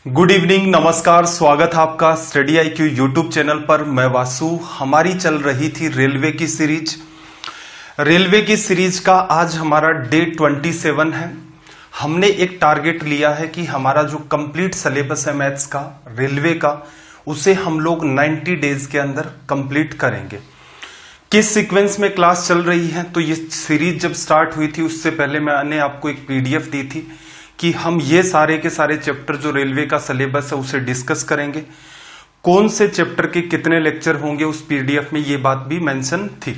Good evening, नमस्कार, स्वागत है आपका स्टडी IQ यूट्यूब चैनल पर। मैं वासु। हमारी चल रही थी रेलवे की सीरीज। रेलवे की सीरीज का आज हमारा डे 27 है। हमने एक टारगेट लिया है कि हमारा जो कंप्लीट सिलेबस है मैथ्स का, रेलवे का, उसे हम लोग 90 डेज के अंदर कंप्लीट करेंगे। किस सीक्वेंस में क्लास चल रही है, तो ये सीरीज जब स्टार्ट हुई थी उससे पहले मैंने आपको एक PDF दी थी कि हम ये सारे के सारे चैप्टर जो रेलवे का सिलेबस है उसे डिस्कस करेंगे। कौन से चैप्टर के कितने लेक्चर होंगे उस PDF में ये बात भी मेंशन थी।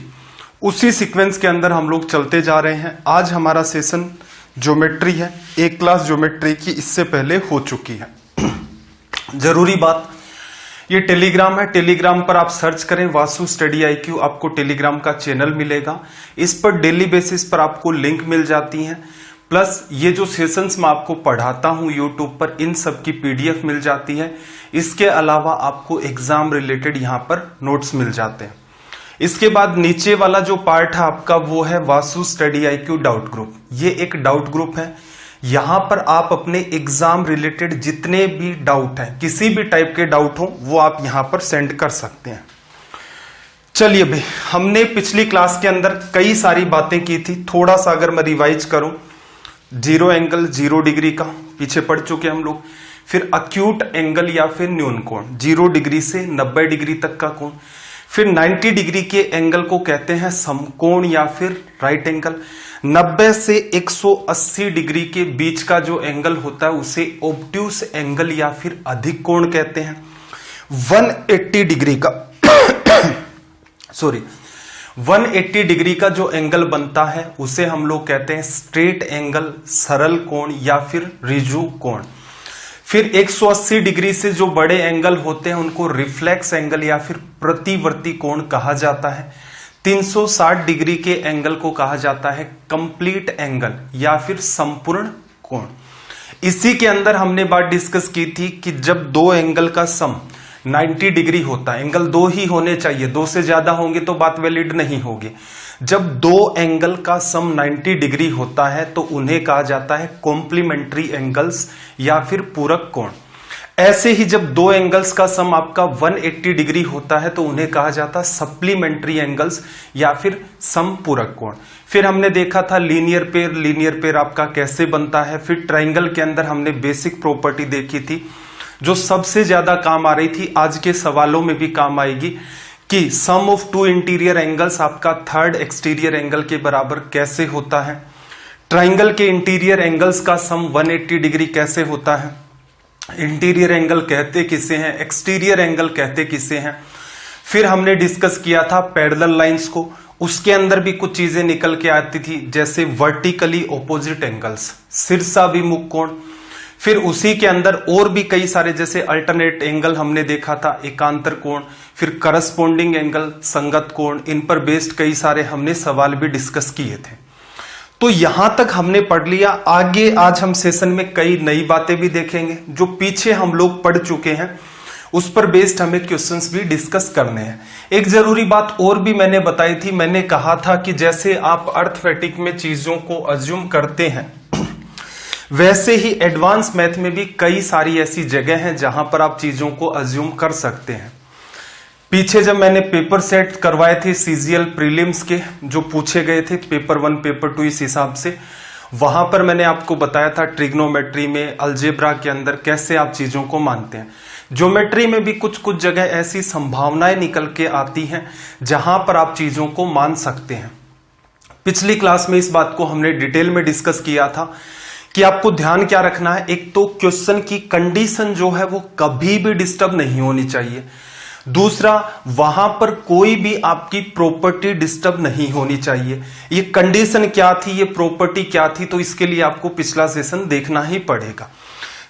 उसी सीक्वेंस के अंदर हम लोग चलते जा रहे हैं। आज हमारा सेशन ज्योमेट्री है। एक क्लास ज्योमेट्री की इससे पहले हो चुकी है। जरूरी बात, ये टेलीग्राम है। टेलीग्राम पर आप सर्च करें वासु स्टडी IQ, आपको टेलीग्राम का चैनल मिलेगा। इस पर डेली बेसिस पर आपको लिंक मिल जाती है, प्लस ये जो सेशंस मैं आपको पढ़ाता हूं यूट्यूब पर, इन सब की PDF मिल जाती है। इसके अलावा आपको एग्जाम रिलेटेड यहां पर नोट्स मिल जाते हैं। इसके बाद नीचे वाला जो पार्ट है आपका, वो है Vasu study IQ doubt group. ये एक डाउट ग्रुप है। यहां पर आप अपने एग्जाम रिलेटेड जितने भी डाउट हैं, किसी भी टाइप के डाउट हो, वो आप यहां पर सेंड कर सकते हैं। चलिए भाई, हमने पिछली क्लास के अंदर कई सारी बातें की थी। थोड़ा सा अगर मैं रिवाइज करूं, 0 एंगल 0 डिग्री का पीछे पढ़ चुके हम लोग। फिर अक्यूट एंगल या फिर न्यून कोण, 0 डिग्री से 90 डिग्री तक का कोण। फिर 90 डिग्री के एंगल को कहते हैं समकोण या फिर राइट एंगल। 90 से 180 डिग्री के बीच का जो एंगल होता है उसे ऑब्ट्यूस एंगल या फिर अधिक कोण कहते हैं। 180 डिग्री का 180 डिग्री का जो एंगल बनता है उसे हम लोग कहते हैं स्ट्रेट एंगल, सरल कोण या फिर ऋजु कोण। फिर 180 डिग्री से जो बड़े एंगल होते हैं उनको रिफ्लेक्स एंगल या फिर प्रतिवर्ती कोण कहा जाता है। 360 डिग्री के एंगल को कहा जाता है कंप्लीट एंगल या फिर संपूर्ण कोण। इसी के अंदर हमने बात डिस्कस की थी कि जब दो एंगल का सम 90 डिग्री होता है, एंगल दो ही होने चाहिए, दो से ज्यादा होंगे तो बात वैलिड नहीं होगी। जब दो एंगल का सम 90 डिग्री होता है तो उन्हें कहा जाता है कॉम्प्लीमेंट्री एंगल्स या फिर पूरक कोण। ऐसे ही जब दो एंगल्स का सम आपका 180 डिग्री होता है तो उन्हें कहा जाता है सप्लीमेंट्री एंगल्स या फिर समपूरक कोण। फिर हमने देखा था लीनियर पेयर आपका कैसे बनता है। फिर ट्राइंगल के अंदर हमने बेसिक प्रॉपर्टी देखी थी जो सबसे ज्यादा काम आ रही थी, आज के सवालों में भी काम आएगी, कि सम ऑफ टू इंटीरियर एंगल्स आपका थर्ड एक्सटीरियर एंगल के बराबर कैसे होता है। ट्राइंगल के इंटीरियर एंगल्स का सम 180 डिग्री कैसे होता है। इंटीरियर एंगल कहते किसे हैं, एक्सटीरियर एंगल कहते किसे हैं। फिर हमने डिस्कस किया था पैरेलल लाइंस को, उसके अंदर भी कुछ चीजें निकल के आती थी, जैसे वर्टिकली ऑपोजिट एंगल्स, शीर्षाभिमुख कोण। फिर उसी के अंदर और भी कई सारे, जैसे अल्टरनेट एंगल हमने देखा था, एकांतर कोण, फिर करस्पॉन्डिंग एंगल, संगत कोण। इन पर बेस्ड कई सारे हमने सवाल भी डिस्कस किए थे। तो यहां तक हमने पढ़ लिया। आगे आज हम सेशन में कई नई बातें भी देखेंगे जो पीछे हम लोग पढ़ चुके हैं, उस पर बेस्ड हमें क्वेश्चंस भी डिस्कस करने हैं। एक जरूरी बात और भी मैंने बताई थी, मैंने कहा था कि जैसे आप अर्थमेटिक में चीजों को अज्यूम करते हैं, वैसे ही एडवांस मैथ में भी कई सारी ऐसी जगह हैं जहां पर आप चीजों को अज्यूम कर सकते हैं। पीछे जब मैंने पेपर सेट करवाए थे CGL प्रीलिम्स के, जो पूछे गए थे पेपर 1 पेपर 2 इस हिसाब से, वहां पर मैंने आपको बताया था ट्रिग्नोमेट्री में, अलजेब्रा के अंदर कैसे आप चीजों को मानते हैं। ज्योमेट्री में भी कुछ कुछ जगह ऐसी संभावनाएं निकल के आती हैं जहां पर आप चीजों को मान सकते हैं। पिछली क्लास में इस बात को हमने डिटेल में डिस्कस किया था कि आपको ध्यान क्या रखना है। एक तो क्वेश्चन की कंडीशन जो है वो कभी भी डिस्टर्ब नहीं होनी चाहिए। दूसरा, वहां पर कोई भी आपकी प्रॉपर्टी डिस्टर्ब नहीं होनी चाहिए। ये कंडीशन क्या थी, ये प्रॉपर्टी क्या थी, तो इसके लिए आपको पिछला सेशन देखना ही पड़ेगा।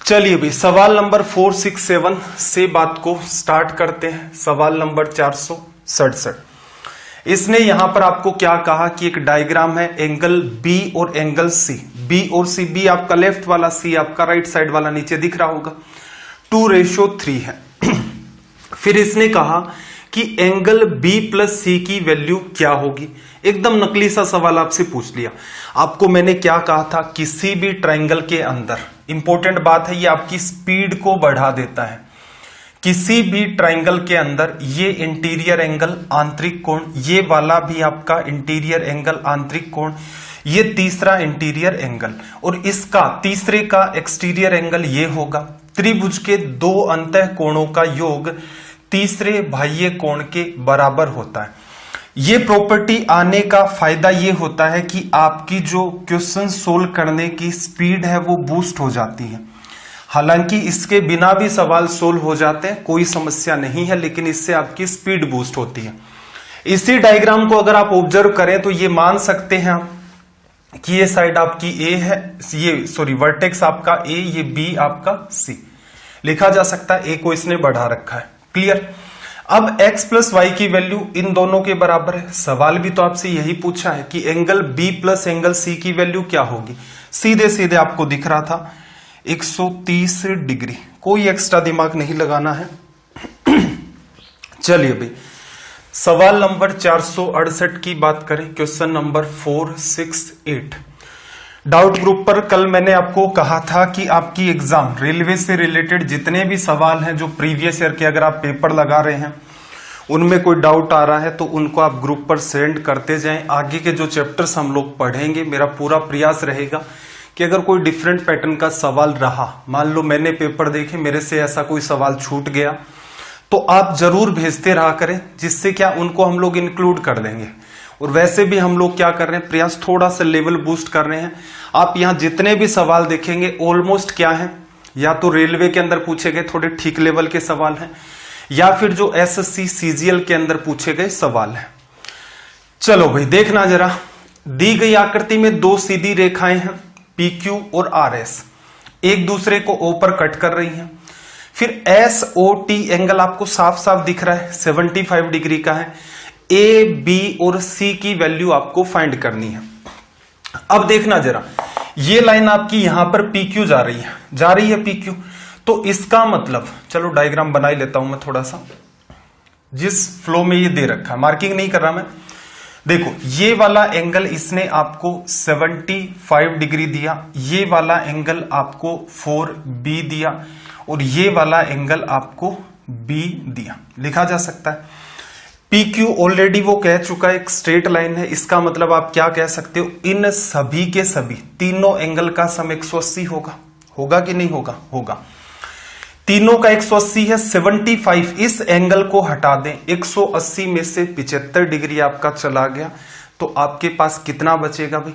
चलिए भाई, सवाल नंबर 467 से बात को स्टार्ट करते हैं। सवाल नंबर 467, इसने यहां पर आपको क्या कहा कि एक डायग्राम है, एंगल B और एंगल C, B और C, B आपका लेफ्ट वाला, C आपका राइट साइड वाला, नीचे दिख रहा होगा, 2:3 है। फिर इसने कहा कि एंगल B प्लस C की वैल्यू क्या होगी। एकदम नकली सा सवाल आपसे पूछ लिया। आपको मैंने क्या कहा था, किसी भी ट्राइंगल के अंदर इंपॉर्टेंट बात है, ये आपकी स्पीड को बढ़ा देता है। किसी भी ट्राइंगल के अंदर ये इंटीरियर एंगल आंतरिक कोण, ये वाला भी आपका इंटीरियर एंगल आंतरिक कोण, ये तीसरा इंटीरियर एंगल और इसका तीसरे का एक्सटीरियर एंगल ये होगा। त्रिभुज के दो अंतः कोणों का योग तीसरे बाह्य कोण के बराबर होता है। ये प्रॉपर्टी आने का फायदा ये होता है कि आपकी जो क्वेश्चन सोल्व करने की स्पीड है वो बूस्ट हो जाती है। हालांकि इसके बिना भी सवाल सोल्व हो जाते हैं, कोई समस्या नहीं है, लेकिन इससे आपकी स्पीड बूस्ट होती है। इसी डायग्राम को अगर आप ऑब्जर्व करें तो ये मान सकते हैं आप कि ये साइड आपकी ए है, ये सॉरी वर्टेक्स आपका ए, ये बी आपका सी लिखा जा सकता है। ए को इसने बढ़ा रखा है। क्लियर। अब x प्लस वाई की वैल्यू इन दोनों के बराबर है। सवाल भी तो आपसे यही पूछा है कि angle b plus angle c की वैल्यू क्या होगी। सीधे सीधे आपको दिख रहा था 130 डिग्री, कोई एक्स्ट्रा दिमाग नहीं लगाना है। चलिए भाई सवाल नंबर 468 की बात करें, क्वेश्चन नंबर 468। डाउट ग्रुप पर कल मैंने आपको कहा था कि आपकी एग्जाम रेलवे से रिलेटेड जितने भी सवाल हैं जो प्रीवियस ईयर के अगर आप पेपर लगा रहे हैं उनमें कोई डाउट आ रहा है तो उनको आप ग्रुप पर सेंड करते जाएं। आगे के जो चैप्टर्स हम लोग पढ़ेंगे, मेरा पूरा प्रयास रहेगा कि अगर कोई डिफरेंट पैटर्न का सवाल रहा, मान लो मैंने पेपर देखे मेरे से ऐसा कोई सवाल छूट गया, तो आप जरूर भेजते रहा करें, जिससे क्या उनको हम लोग इंक्लूड कर देंगे। और वैसे भी हम लोग क्या कर रहे हैं, प्रयास थोड़ा सा लेवल बूस्ट कर रहे हैं। आप यहाँ जितने भी सवाल देखेंगे ऑलमोस्ट क्या है, या तो रेलवे के अंदर पूछे गए थोड़े ठीक लेवल के सवाल हैं, या फिर जो एसएससी सीजीएल के अंदर पूछे गए सवाल हैं। चलो भाई देखना जरा, दी गई आकृति में दो सीधी रेखाएं हैं PQ और RS, एक दूसरे को O पर कट कर रही हैं। फिर SOT एंगल आपको साफ साफ दिख रहा है 75 डिग्री का है। A, B और C की वैल्यू आपको फाइंड करनी है। अब देखना जरा, ये लाइन आपकी यहां पर PQ जा रही है PQ, तो इसका मतलब, चलो डायग्राम बना ही लेता हूं मैं थोड़ा सा, जिस फ्लो में ये दे रखा है, मार्किंग नहीं कर रहा मैं। देखो ये वाला एंगल इसने आपको 75 डिग्री दिया, ये वाला एंगल आपको 4B दिया और ये वाला एंगल आपको B दिया। लिखा जा सकता है PQ ऑलरेडी वो कह चुका है एक स्ट्रेट लाइन है। इसका मतलब आप क्या कह सकते हो, इन सभी के सभी तीनों एंगल का सम 180 होगा। होगा कि नहीं होगा? होगा। तीनों का 180 है। 75 इस एंगल को हटा दें, 180 में से 75 डिग्री आपका चला गया, तो आपके पास कितना बचेगा भाई?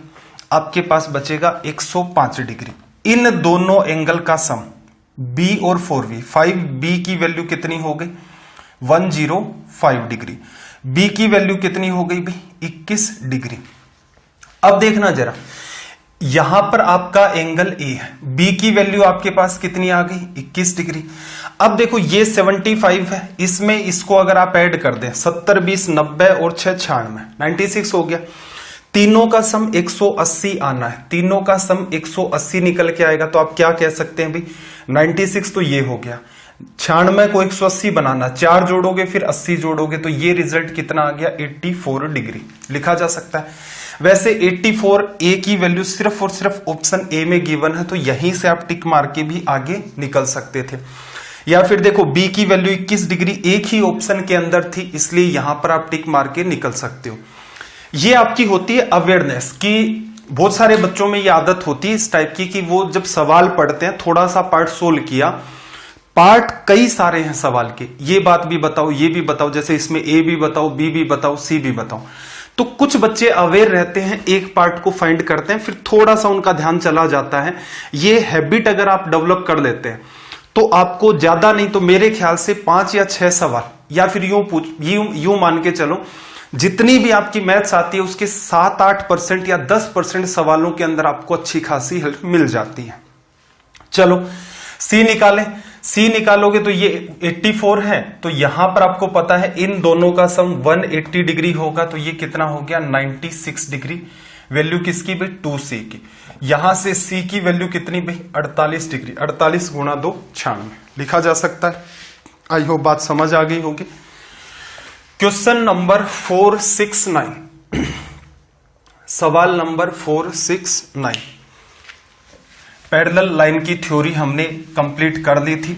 आपके पास बचेगा 105 डिग्री। इन दोनों एंगल का सम B और 4B, 5B की वैल्यू कितनी हो गई? 105 डिग्री। B की वैल्यू कितनी हो गई भाई? 21 डिग्री। अब देखना जरा, यहां पर आपका एंगल A है, B की वैल्यू आपके पास कितनी आ गई? 21 डिग्री। अब देखो ये 75 है, इसमें इसको अगर आप ऐड कर दें 70 20 90 और 6 96 96 हो गया। तीनों का सम 180 आना है, तीनों का सम 180 निकल के आएगा, तो आप क्या कह सकते हैं भाई? 96 तो ये हो गया, 96 को 180 बनाना, 4 जोड़ोगे फिर 80 जोड़ोगे, तो ये रिजल्ट कितना आ गया? 84 डिग्री। लिखा जा सकता है। वैसे 84 A की वैल्यू सिर्फ और सिर्फ ऑप्शन A में गिवन है, तो यहीं से आप टिक मार के भी आगे निकल सकते थे। या फिर देखो B की वैल्यू 21 डिग्री एक ही ऑप्शन के अंदर थी, इसलिए यहां पर आप टिक मार के निकल सकते हो। ये आपकी होती है अवेयरनेस की। बहुत सारे बच्चों में ये आदत होती है इस टाइप की कि वो जब सवाल पढ़ते हैं, थोड़ा सा पार्ट सोल्व किया, पार्ट कई सारे हैं सवाल के, ये बात भी बताओ, ये भी बताओ, जैसे इसमें A भी बताओ, B भी बताओ, C भी बताओ। तो कुछ बच्चे अवेयर रहते हैं, एक पार्ट को फाइंड करते हैं, फिर थोड़ा सा उनका ध्यान चला जाता है। ये हैबिट अगर आप डेवलप कर लेते हैं तो आपको ज्यादा नहीं तो मेरे ख्याल से 5 या 6 सवाल, या फिर यूं मान के चलो जितनी भी आपकी मैथ्स आती है उसके 7-8% या 10% सवालों के अंदर आपको अच्छी खासी हेल्प मिल जाती है। चलो C निकालें। C निकालोगे तो ये 84 है, तो यहां पर आपको पता है इन दोनों का सम 180 डिग्री होगा, तो ये कितना हो गया? 96 डिग्री। वैल्यू किसकी भाई? 2C की। यहां से C की वैल्यू कितनी भाई? 48 डिग्री। 48 गुणा 2 96 लिखा जा सकता है। आई होप बात समझ आ गई होगी। क्वेश्चन नंबर 469, सवाल नंबर 469। पैरेलल लाइन की थ्योरी हमने कंप्लीट कर ली थी।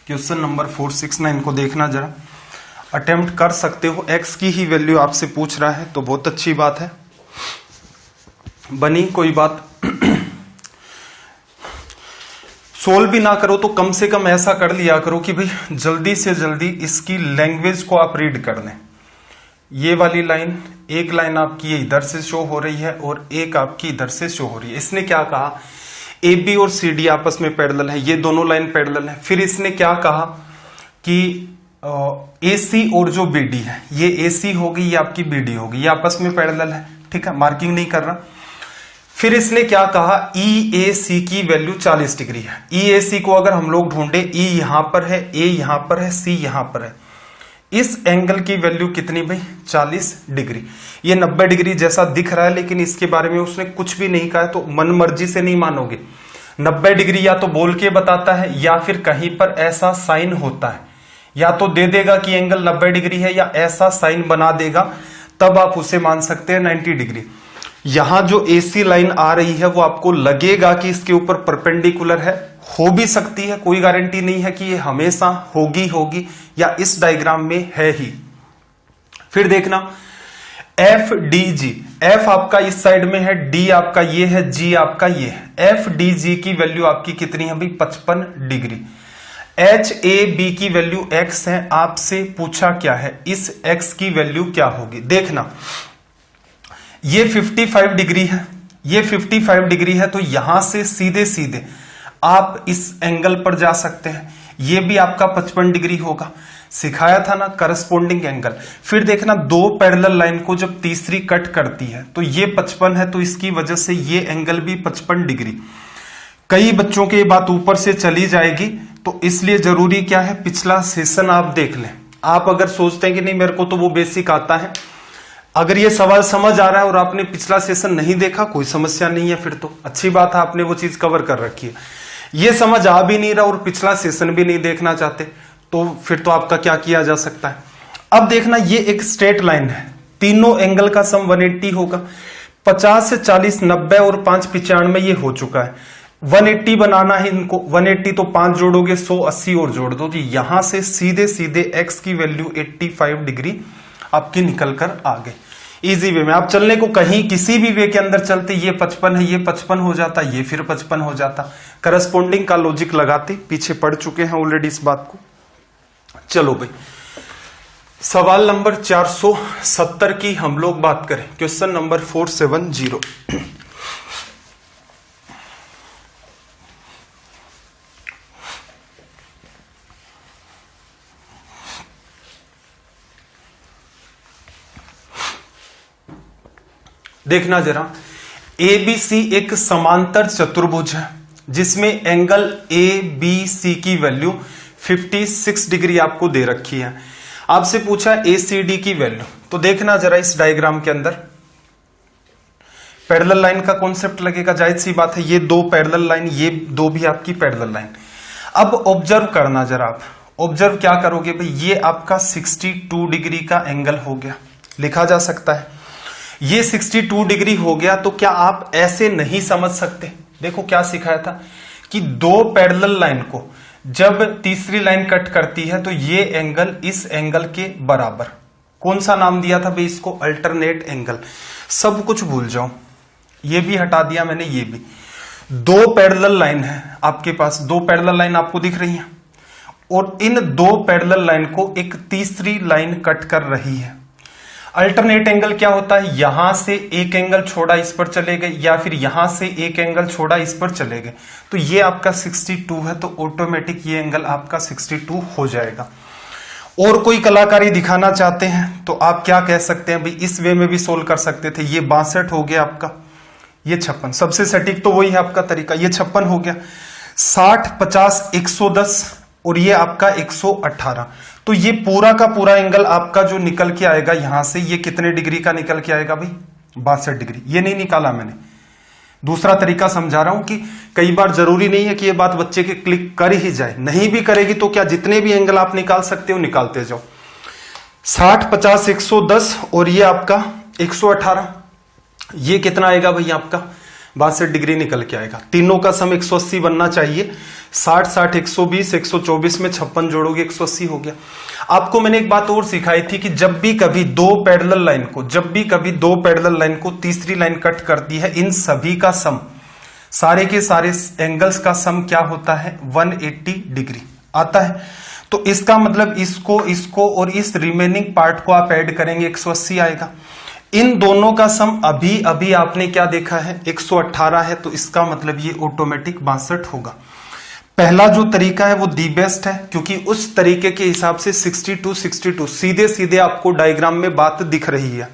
क्वेश्चन नंबर 469 को देखना जरा, अटेम्प्ट कर सकते हो। एक्स की ही वैल्यू आपसे पूछ रहा है तो बहुत अच्छी बात है, बनी कोई बात। सोल्व भी ना करो तो कम से कम ऐसा कर लिया करो कि भाई जल्दी से जल्दी इसकी लैंग्वेज को आप रीड कर लें। ये वाली लाइन, एक लाइन आपकी इधर से शो हो रही है और एक आपकी इधर से शो हो रही है। इसने क्या कहा, ए बी और सी डी आपस में पैरेलल है, ये दोनों लाइन पैरेलल है। फिर इसने क्या कहा कि ए सी और जो बी डी है, ये ए सी होगी, ये आपकी बी डी होगी, ये आपस में पैरेलल है। ठीक है, मार्किंग नहीं कर रहा। फिर इसने क्या कहा, ई ए सी की वैल्यू 40 डिग्री है। ई ए सी को अगर हम लोग ढूंढे, ई यहां पर है, ए यहां पर है, सी यहां पर है, इस एंगल की वैल्यू कितनी भाई, 40 डिग्री। ये 90 डिग्री जैसा दिख रहा है, लेकिन इसके बारे में उसने कुछ भी नहीं कहा है, तो मन मर्जी से नहीं मानोगे। 90 डिग्री या तो बोल के बताता है या फिर कहीं पर ऐसा साइन होता है, या तो दे देगा कि एंगल 90 डिग्री है या ऐसा साइन बना देगा, तब आप उसे मान सकते हैं 90 डिग्री। यहां जो एसी लाइन आ रही है वो आपको लगेगा कि इसके ऊपर परपेंडिकुलर है, हो भी सकती है, कोई गारंटी नहीं है कि ये हमेशा होगी या इस डायग्राम में है ही। फिर देखना एफ डी जी, एफ आपका इस साइड में है, डी आपका ये है, जी आपका ये है। एफ डी जी की वैल्यू आपकी कितनी है भाई, 55 डिग्री। एच ए बी की वैल्यू एक्स है, आपसे पूछा क्या है, इस एक्स की वैल्यू क्या होगी। देखना ये 55 डिग्री है, ये 55 डिग्री है, तो यहां से सीधे सीधे आप इस एंगल पर जा सकते हैं। ये भी आपका 55 डिग्री होगा, सिखाया था ना करस्पोंडिंग एंगल। फिर देखना दो पैरेलल लाइन को जब तीसरी कट करती है तो ये 55 है, तो इसकी वजह से ये एंगल भी 55 डिग्री। कई बच्चों की बात ऊपर से चली जाएगी, तो इसलिए जरूरी क्या है, पिछला सेशन आप देख लें। आप अगर सोचते हैं कि नहीं मेरे को तो वो बेसिक आता है, अगर ये सवाल समझ आ रहा है और आपने पिछला सेशन नहीं देखा, कोई समस्या नहीं है, फिर तो अच्छी बात है, आपने वो चीज कवर कर रखी है। ये समझ आ भी नहीं रहा और पिछला सेशन भी नहीं देखना चाहते, तो फिर तो आपका क्या किया जा सकता है। अब देखना ये एक स्ट्रेट लाइन है, तीनों एंगल का सम 180 होगा। 50 से 40 90 और 5 95 ये हो चुका है। 180 बनाना है इनको, 180 तो 5 जोड़ोगे 100, 80 और जोड़ दो, तो यहां से सीधे सीधे एक्स की वैल्यू 85 डिग्री आपकी निकल कर आ गई। इजी वे में आप चलने को कहीं किसी भी वे के अंदर चलते, ये 55 है, ये 55 हो जाता, ये फिर 55 हो जाता। करस्पोंडिंग का लॉजिक लगाते, पीछे पढ़ चुके हैं ऑलरेडी इस बात को। चलो भाई, सवाल नंबर 470 की हम लोग बात करें, क्वेश्चन नंबर 470। देखना जरा, एबीसी एक समांतर चतुर्भुज है जिसमें एंगल ए बी सी की वैल्यू 56 डिग्री आपको दे रखी है। आपसे पूछा एसीडी की वैल्यू, तो देखना जरा इस डायग्राम के अंदर पैरेलल लाइन का कॉन्सेप्ट लगेगा, जाहिर सी बात है, ये दो पैरेलल लाइन, ये दो भी आपकी पैरेलल लाइन। अब ऑब्जर्व करना जरा, आप ऑब्जर्व क्या करोगे भाई, ये आपका 62 डिग्री का एंगल हो गया, लिखा जा सकता है। ये 62 डिग्री हो गया, तो क्या आप ऐसे नहीं समझ सकते, देखो क्या सिखाया था कि दो पैरेलल लाइन को जब तीसरी लाइन कट करती है तो ये एंगल इस एंगल के बराबर, कौन सा नाम दिया था भाई इसको, अल्टरनेट एंगल। सब कुछ भूल जाओ, ये भी हटा दिया मैंने, ये भी। दो पैरेलल लाइन है आपके पास, दो पैरेलल लाइन आपको दिख रही है, और इन दो पैरेलल लाइन को एक तीसरी लाइन कट कर रही है। अल्टरनेट एंगल क्या होता है, यहां से एक एंगल छोड़ा इस पर चले गए, या फिर यहां से एक एंगल छोड़ा इस पर चले गए, तो ये आपका 62 है, तो ऑटोमेटिक ये एंगल आपका 62 हो जाएगा। और कोई कलाकारी दिखाना चाहते हैं तो आप क्या कह सकते हैं भाई, इस वे में भी सोल्व कर सकते थे। ये 62 हो गया आपका, ये 56, सबसे सटीक तो वही है आपका तरीका, ये 56 हो गया। 60 50 110 और ये आपका 118, तो ये पूरा का पूरा एंगल आपका जो निकल के आएगा यहां से, ये कितने डिग्री का निकल के आएगा भाई, 62 डिग्री। ये नहीं निकाला मैंने, दूसरा तरीका समझा रहा हूं कि कई बार जरूरी नहीं है कि ये बात बच्चे के क्लिक कर ही जाए, नहीं भी करेगी तो क्या, जितने भी एंगल आप निकाल सकते हो निकालते जाओ। 60 50 110 और ये आपका 118, ये कितना आएगा भाई आपका 62 डिग्री निकल के आएगा। तीनों का सम 180 बनना चाहिए। 60 60 120 124 में 56 जोड़ोगे 180 हो गया। आपको मैंने एक बात और सिखाई थी कि जब भी कभी दो पैरेलल लाइन को तीसरी लाइन कट करती है, इन सभी का सम, सारे के सारे एंगल्स का सम क्या होता है, 180 डिग्री आता है। तो इसका मतलब इसको और इस रिमेनिंग पार्ट को आप ऐड करेंगे 180 आएगा। इन दोनों का सम अभी आपने क्या देखा है, 118 है, तो इसका मतलब ये ऑटोमेटिक 62 होगा। पहला जो तरीका है वो दी बेस्ट है, क्योंकि उस तरीके के हिसाब से 62 सीधे सीधे आपको डायग्राम में बात दिख रही है।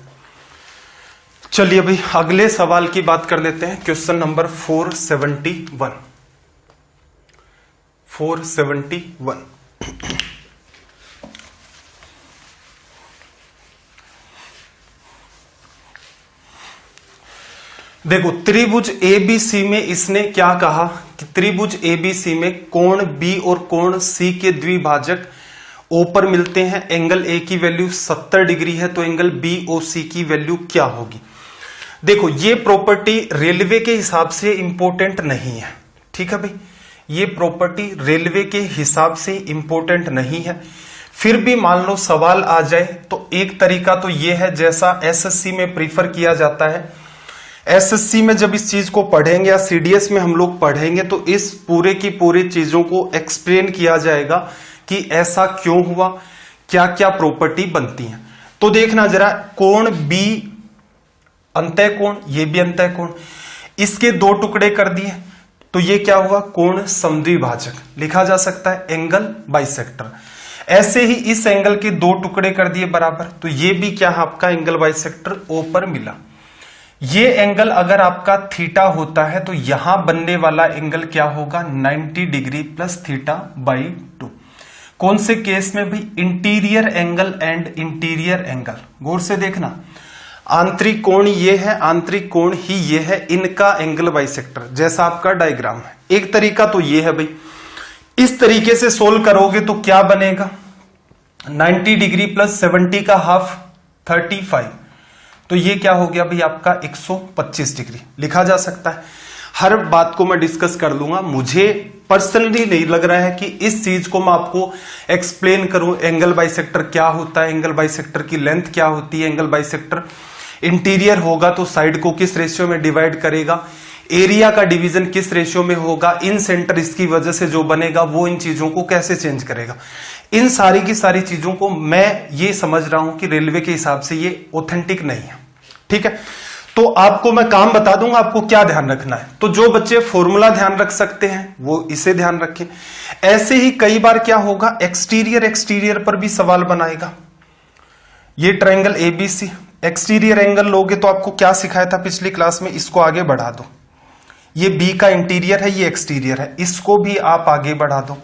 चलिए भाई अगले सवाल की बात कर लेते हैं। Question number 471। देखो त्रिभुज एबीसी में इसने क्या कहा कि त्रिभुज एबीसी में कोण बी और कोण सी के द्विभाजक ओ पर मिलते हैं। एंगल ए की वैल्यू 70 डिग्री है, तो एंगल बी ओ सी की वैल्यू क्या होगी। देखो ये प्रॉपर्टी रेलवे के हिसाब से इंपॉर्टेंट नहीं है, ठीक है भाई, ये प्रॉपर्टी रेलवे के हिसाब से इंपॉर्टेंट नहीं है। फिर भी मान लो सवाल आ जाए तो एक तरीका तो ये है जैसा एसएससी में प्रीफर किया जाता है। एसएससी में जब इस चीज को पढ़ेंगे या सीडीएस में हम लोग पढ़ेंगे तो इस पूरे की पूरी चीजों को एक्सप्लेन किया जाएगा कि ऐसा क्यों हुआ, क्या क्या प्रॉपर्टी बनती है। तो देखना जरा, कोण बी अंतः कोण, ये भी अंतः कोण, इसके दो टुकड़े कर दिए तो ये क्या हुआ, कोण समद्विभाजक, लिखा जा सकता है एंगल बाइसेक्टर। ऐसे ही इस एंगल के दो टुकड़े कर दिए बराबर, तो ये भी क्या है आपका एंगल बाइसेक्टर ओ पर मिला। ये एंगल अगर आपका थीटा होता है तो यहां बनने वाला एंगल क्या होगा, 90 डिग्री प्लस थीटा बाई 2। कौन से केस में भाई, interior angle and interior angle. गौर से देखना, आंतरिक कोण ये है, आंतरिक कोण ही ये है, इनका एंगल बाइसेक्टर जैसा आपका डायग्राम है। एक तरीका तो ये है भाई, इस तरीके से सोल्व करोगे तो क्या बनेगा, 90 डिग्री प्लस 70 का हाफ 35, तो ये क्या हो गया भाई आपका 125 डिग्री, लिखा जा सकता है। हर बात को मैं डिस्कस कर लूंगा। मुझे पर्सनली नहीं लग रहा है कि इस चीज को मैं आपको एक्सप्लेन करूं, एंगल बाइसेक्टर क्या होता है, एंगल बाइसेक्टर की लेंथ क्या होती है, एंगल बाइसेक्टर इंटीरियर होगा तो साइड को किस रेशियो में डिवाइड करेगा, एरिया का डिवीजन किस रेशियो में होगा, इन सेंटर इसकी वजह से जो बनेगा वो इन चीजों को कैसे चेंज करेगा। इन सारी की सारी चीजों को मैं ये समझ रहा हूं कि रेलवे के हिसाब से ये ऑथेंटिक नहीं है, ठीक है। तो आपको मैं काम बता दूंगा, आपको क्या ध्यान रखना है। तो जो बच्चे फॉर्मूला ध्यान रख सकते हैं वो इसे ध्यान रखें। ऐसे ही कई बार क्या होगा, एक्सटीरियर पर भी सवाल बनाएगा। ये ट्रायंगल एबीसी, एक्सटीरियर एंगल लोगे तो आपको क्या सिखाया था पिछली क्लास में, इसको आगे बढ़ा दो। ये बी का इंटीरियर है, ये एक्सटीरियर है, इसको भी आप आगे बढ़ा दो।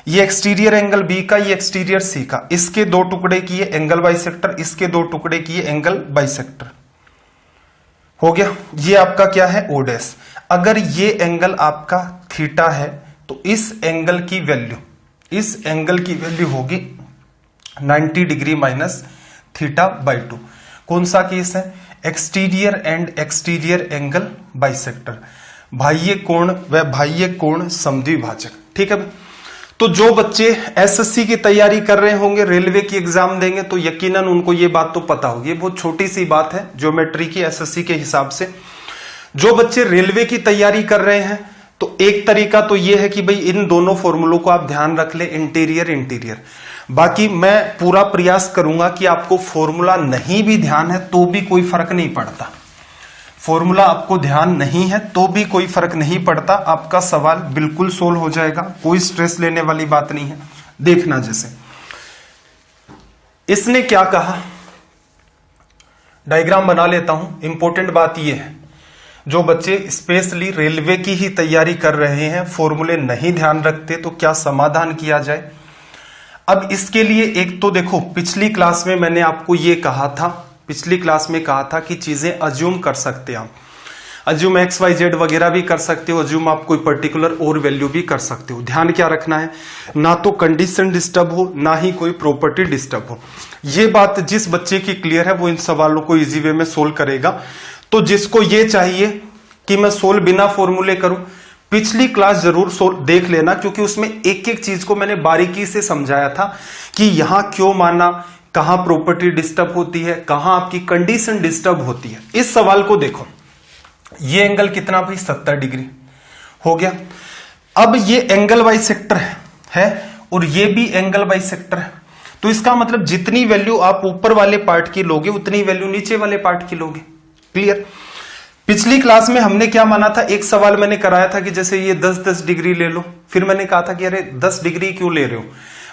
ये एक्सटीरियर एंगल बी का, ये एक्सटीरियर सी का, इसके दो टुकड़े किए एंगल बाइसेक्टर, इसके दो टुकड़े किए एंगल बाइसेक्टर, हो गया। ये आपका क्या है, ओ डैश। अगर ये एंगल आपका थीटा है तो इस एंगल की वैल्यू होगी 90 डिग्री माइनस थीटा बाई 2। कौन सा केस है, exterior and exterior angle bisector, बाह्य कोण व बाह्य कोण समद्विभाजक, ठीक है। तो जो बच्चे एसएससी की तैयारी कर रहे होंगे, रेलवे की एग्जाम देंगे, तो यकीनन उनको ये बात तो पता होगी। ये बहुत छोटी सी बात है ज्योमेट्री की एसएससी के हिसाब से। जो बच्चे रेलवे की तैयारी कर रहे हैं तो एक तरीका तो ये है कि भाई इन दोनों फॉर्मूलों को आप ध्यान रख ले, इंटीरियर। बाकी मैं पूरा प्रयास करूंगा कि आपको फॉर्मूला नहीं भी ध्यान है तो भी कोई फर्क नहीं पड़ता, फॉर्मूला आपको ध्यान नहीं है तो भी कोई फर्क नहीं पड़ता, आपका सवाल बिल्कुल सोल्व हो जाएगा, कोई स्ट्रेस लेने वाली बात नहीं है। देखना जैसे इसने क्या कहा, डायग्राम बना लेता हूं। इंपॉर्टेंट बात यह है, जो बच्चे स्पेशली रेलवे की ही तैयारी कर रहे हैं, फॉर्मूले नहीं ध्यान रखते, तो क्या समाधान किया जाए। अब इसके लिए एक तो देखो, पिछली क्लास में मैंने आपको ये कहा था, पिछली क्लास में कहा था कि चीजें अज्यूम कर सकते हैं आप, अज्यूम एक्स वाई जेड वगैरह भी कर सकते हो, अज्यूम आप कोई पर्टिकुलर और वैल्यू भी कर सकते हो। ध्यान क्या रखना है, ना तो कंडीशन डिस्टर्ब हो ना ही कोई प्रॉपर्टी डिस्टर्ब हो। ये बात जिस बच्चे की क्लियर है वो इन सवालों को इजी वे में सोल्व करेगा। तो जिसको ये चाहिए कि मैं सोल्व बिना फॉर्मूले करूं? पिछली क्लास जरूर देख लेना, क्योंकि उसमें एक एक चीज को मैंने बारीकी से समझाया था कि यहां क्यों माना, कहां प्रॉपर्टी डिस्टर्ब होती है, कहां आपकी कंडीशन डिस्टर्ब होती है। इस सवाल को देखो, ये एंगल कितना भाई 70 डिग्री हो गया। अब ये एंगल बाइसेक्टर है और ये भी एंगल बाइसेक्टर है, तो इसका मतलब जितनी वैल्यू आप ऊपर वाले पार्ट की लोगे उतनी वैल्यू नीचे वाले पार्ट की लोगे। क्लियर? पिछली क्लास में हमने क्या माना था, एक सवाल मैंने कराया था कि जैसे ये 10-10 डिग्री ले लो, फिर मैंने कहा था कि अरे 10 डिग्री क्यों ले रहे हो,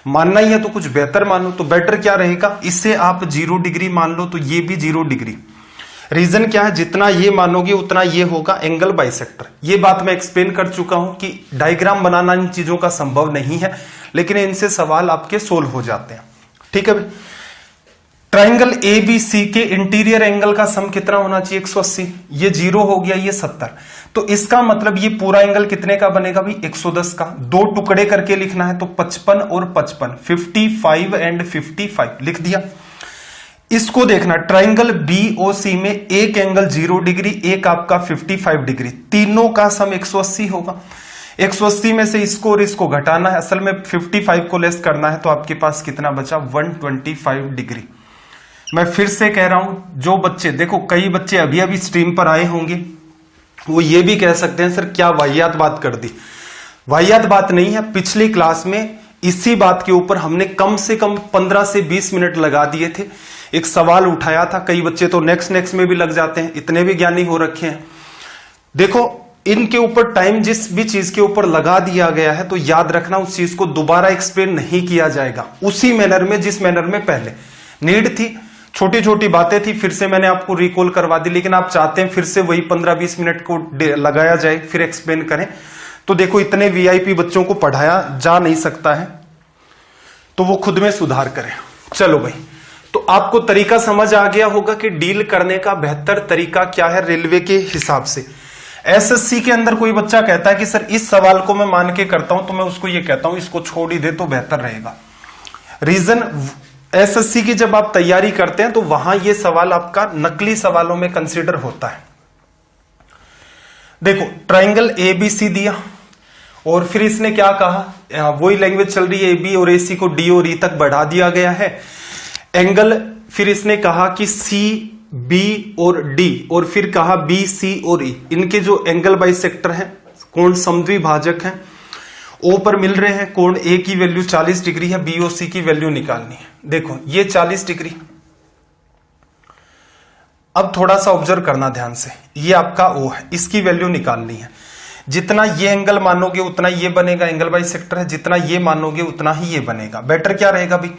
मानना ही है तो कुछ बेहतर मानो। तो बेटर क्या रहेगा, इससे आप 0 डिग्री मान लो तो ये भी 0 डिग्री। रीजन क्या है, जितना ये मानोगे उतना ये होगा एंगल बाइसेक्टर। ये बात मैं एक्सप्लेन कर चुका हूं कि डायग्राम बनाना इन चीजों का संभव नहीं है, लेकिन इनसे सवाल आपके सोल्व हो जाते हैं। ठीक है भाई, ट्राइंगल ABC के इंटीरियर एंगल का सम कितना होना चाहिए, 180। ये 0 हो गया, ये 70। तो इसका मतलब ये पूरा एंगल कितने का बनेगा भाई, 110 का। दो टुकड़े करके लिखना है तो 55 और 55, 55 एंड 55 लिख दिया। इसको देखना, ट्राइंगल BOC में एक एंगल 0 डिग्री, एक आपका 55 डिग्री, तीनों का सम 180 होगा। 180 में से इसको और इसको घटाना है, असल में 55 को लेस करना है, तो आपके पास कितना बचा, 125 डिग्री। मैं फिर से कह रहा हूं, जो बच्चे देखो, कई बच्चे अभी अभी स्ट्रीम पर आए होंगे, वो ये भी कह सकते हैं सर क्या वाहियात बात कर दी। वाहियात बात नहीं है, पिछली क्लास में इसी बात के ऊपर हमने कम से कम 15 से 20 मिनट लगा दिए थे। एक सवाल उठाया था, कई बच्चे तो नेक्स्ट में भी लग जाते हैं, इतने भी ज्ञानी हो रखे हैं। देखो, इनके ऊपर टाइम जिस भी चीज के ऊपर लगा दिया गया है, तो याद रखना उस चीज को दोबारा एक्सप्लेन नहीं किया जाएगा उसी मैनर में जिस मैनर में पहले नीड थी। छोटी छोटी बातें थी, फिर से मैंने आपको रिकॉल करवा दी, लेकिन आप चाहते हैं फिर से वही 15-20 मिनट को लगाया जाए फिर एक्सप्लेन करें, तो देखो इतने VIP बच्चों को पढ़ाया जा नहीं सकता है, तो वो खुद में सुधार करें। चलो भाई, तो आपको तरीका समझ आ गया होगा कि डील करने का बेहतर तरीका क्या है रेलवे के हिसाब से। SSC के अंदर कोई बच्चा कहता है कि सर इस सवाल को मैं मान के करता हूं, तो मैं उसको ये कहता हूं इसको छोड़ ही दे तो बेहतर रहेगा। रीजन, SSC की जब आप तैयारी करते हैं तो वहां ये सवाल आपका नकली सवालों में कंसीडर होता है। देखो, ट्राइंगल ABC दिया और फिर इसने क्या कहा, वही लैंग्वेज चल रही है, AB और AC को D और E तक बढ़ा दिया गया है। एंगल, फिर इसने कहा कि CB और D, और फिर कहा BC और E, इनके जो एंगल बाइसेक्टर हैं, कोण समद्विभाजक हैं, O पर मिल रहे हैं, कोण A की वैल्यू 40 डिग्री है, BOC की वैल्यू निकालनी है। देखो ये 40 डिग्री, अब थोड़ा सा ऑब्जर्व करना ध्यान से, ये आपका O है, इसकी वैल्यू निकालनी है। जितना ये एंगल मानोगे उतना ये बनेगा, एंगल बाइसेक्टर है, जितना ये मानोगे उतना ही ये बनेगा। बेटर क्या रहेगा भाई,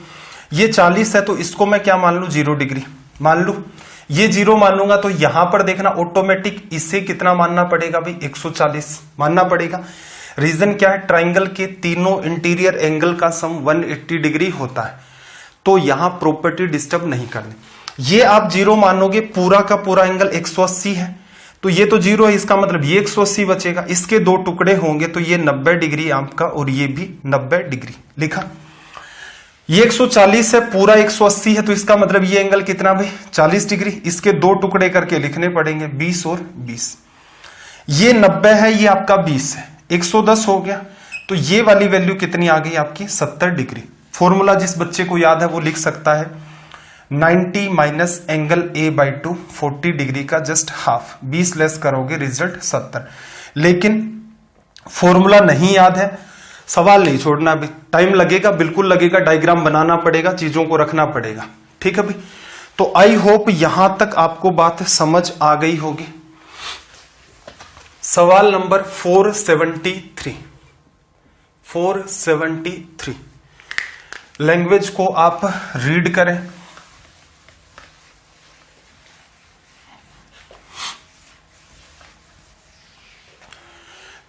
ये 40 है तो इसको मैं क्या मान लू, 0 डिग्री मान लू। ये 0 मानूंगा तो यहां पर देखना ऑटोमेटिक इसे कितना मानना पड़ेगा भाई, 140 मानना पड़ेगा। रीजन क्या है, ट्राइंगल के तीनों इंटीरियर एंगल का सम 180 डिग्री होता है, तो यहां प्रॉपर्टी डिस्टर्ब नहीं करनी। ये आप 0 मानोगे, पूरा का पूरा एंगल 180 है, तो ये तो 0 है, इसका मतलब ये 180 बचेगा। इसके दो टुकड़े होंगे तो ये 90 डिग्री आपका, और ये भी 90 डिग्री लिखा। ये 140 है, पूरा 180 है, तो इसका मतलब ये एंगल कितना भाई, 40 डिग्री। इसके दो टुकड़े करके लिखने पड़ेंगे, 20 और 20। ये 90 है, ये आपका 20 है, 110 हो गया, तो ये वाली वैल्यू कितनी आ गई आपकी, 70 डिग्री। फॉर्मूला जिस बच्चे को याद है वो लिख सकता है, 90 माइनस एंगल A/2, 40 डिग्री का जस्ट हाफ, 20 लेस करोगे रिजल्ट 70। लेकिन फॉर्मूला नहीं याद है, सवाल नहीं छोड़ना, अभी टाइम लगेगा, बिल्कुल लगेगा, डायग्राम बनाना पड़ेगा, चीजों को रखना पड़ेगा। ठीक है भाई, तो आई होप यहां तक आपको बात समझ आ गई होगी। सवाल नंबर 473 लैंग्वेज को आप रीड करें।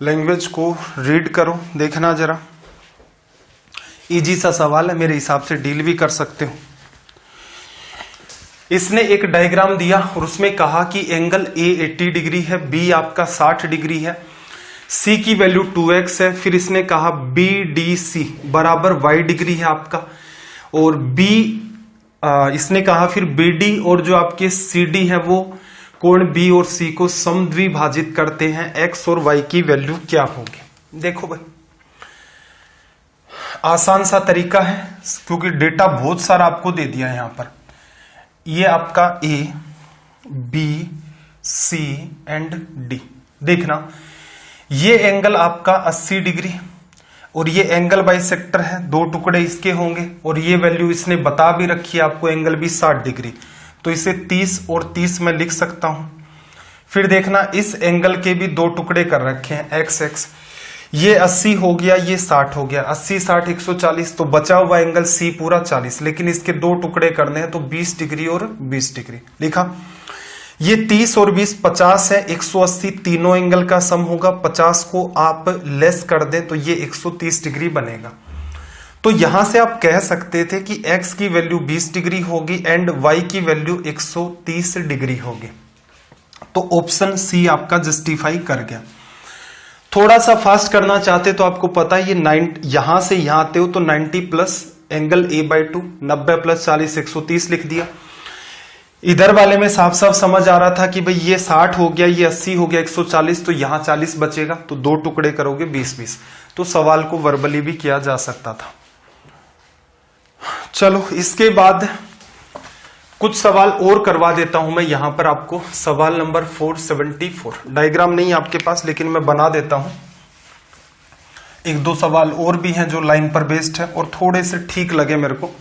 लैंग्वेज को रीड करो, देखना जरा, इजी सा सवाल है, मेरे हिसाब से डील भी कर सकते हो। इसने एक डायग्राम दिया और उसमें कहा कि एंगल A 80 डिग्री है, B आपका 60 डिग्री है, C की वैल्यू 2x है, फिर इसने कहा BDC बराबर y डिग्री है आपका, और B इसने कहा फिर BD और जो आपके CD है वो कोण बी और सी को समद्विभाजित करते हैं, एक्स और वाई की वैल्यू क्या होगी। देखो भाई आसान सा तरीका है, क्योंकि डेटा बहुत सारा आपको दे दिया है यहां पर। ये आपका A B C and D, देखना ये एंगल आपका 80 डिग्री और ये एंगल बाइसेक्टर है, दो टुकड़े इसके होंगे और ये वैल्यू इसने बता भी रखी है आपको, एंगल भी 60 डिग्री, तो इसे 30 और 30 में लिख सकता हूं। फिर देखना इस एंगल के भी दो टुकड़े कर रखे हैं एक्स एक्स, ये 80 हो गया, ये 60 हो गया, 80 60 140, तो बचा हुआ एंगल सी पूरा 40, लेकिन इसके दो टुकड़े करने हैं तो 20 डिग्री और 20 डिग्री लिखा। ये 30 और 20 50 है, 180 तीनों एंगल का सम होगा, 50 को आप लेस कर दें तो ये 130 डिग्री बनेगा। तो यहां से आप कह सकते थे कि x की वैल्यू 20 डिग्री होगी एंड y की वैल्यू 130 डिग्री होगी। तो ऑप्शन सी आपका जस्टिफाई कर गया। थोड़ा सा फास्ट करना चाहते तो आपको पता है ये यहां से यहां आते हो तो 90 प्लस एंगल a/2, 90 प्लस 40 130 लिख दिया। इधर वाले में साफ साफ समझ आ रहा था कि भाई ये 60 हो गया, ये 80 हो गया, 140, तो यहां 40 बचेगा, तो दो टुकड़े करोगे 20-20, तो सवाल को वर्बली भी किया जा सकता था। चलो इसके बाद कुछ सवाल और करवा देता हूं मैं यहां पर आपको। सवाल नंबर 474, डायग्राम नहीं है आपके पास लेकिन मैं बना देता हूं। एक दो सवाल और भी हैं जो लाइन पर बेस्ड है और थोड़े से ठीक लगे मेरे को।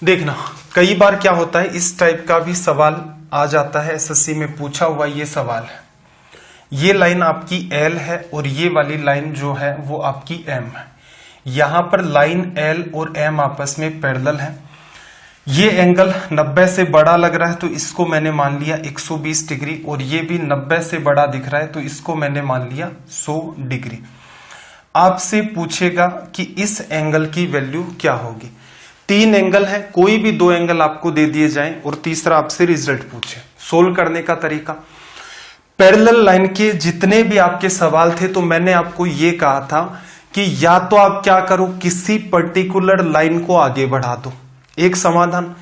देखना कई बार क्या होता है, इस टाइप का भी सवाल आ जाता है, एसएससी में पूछा हुआ ये सवाल है। ये लाइन आपकी L है और ये वाली लाइन जो है वो आपकी M है। यहां पर लाइन L और M आपस में पैरेलल है। ये एंगल 90 से बड़ा लग रहा है तो इसको मैंने मान लिया 120 डिग्री, और ये भी 90 से बड़ा दिख रहा है तो इसको मैंने मान लिया 100 डिग्री। आपसे पूछेगा कि इस एंगल की वैल्यू क्या होगी। तीन एंगल है, कोई भी दो एंगल आपको दे दिए जाएं और तीसरा आपसे रिजल्ट पूछे। सोल्व करने का तरीका, पैरेलल लाइन के जितने भी आपके सवाल थे तो मैंने आपको ये कहा था कि या तो आप क्या करो, किसी पर्टिकुलर लाइन को आगे बढ़ा दो, एक समाधान,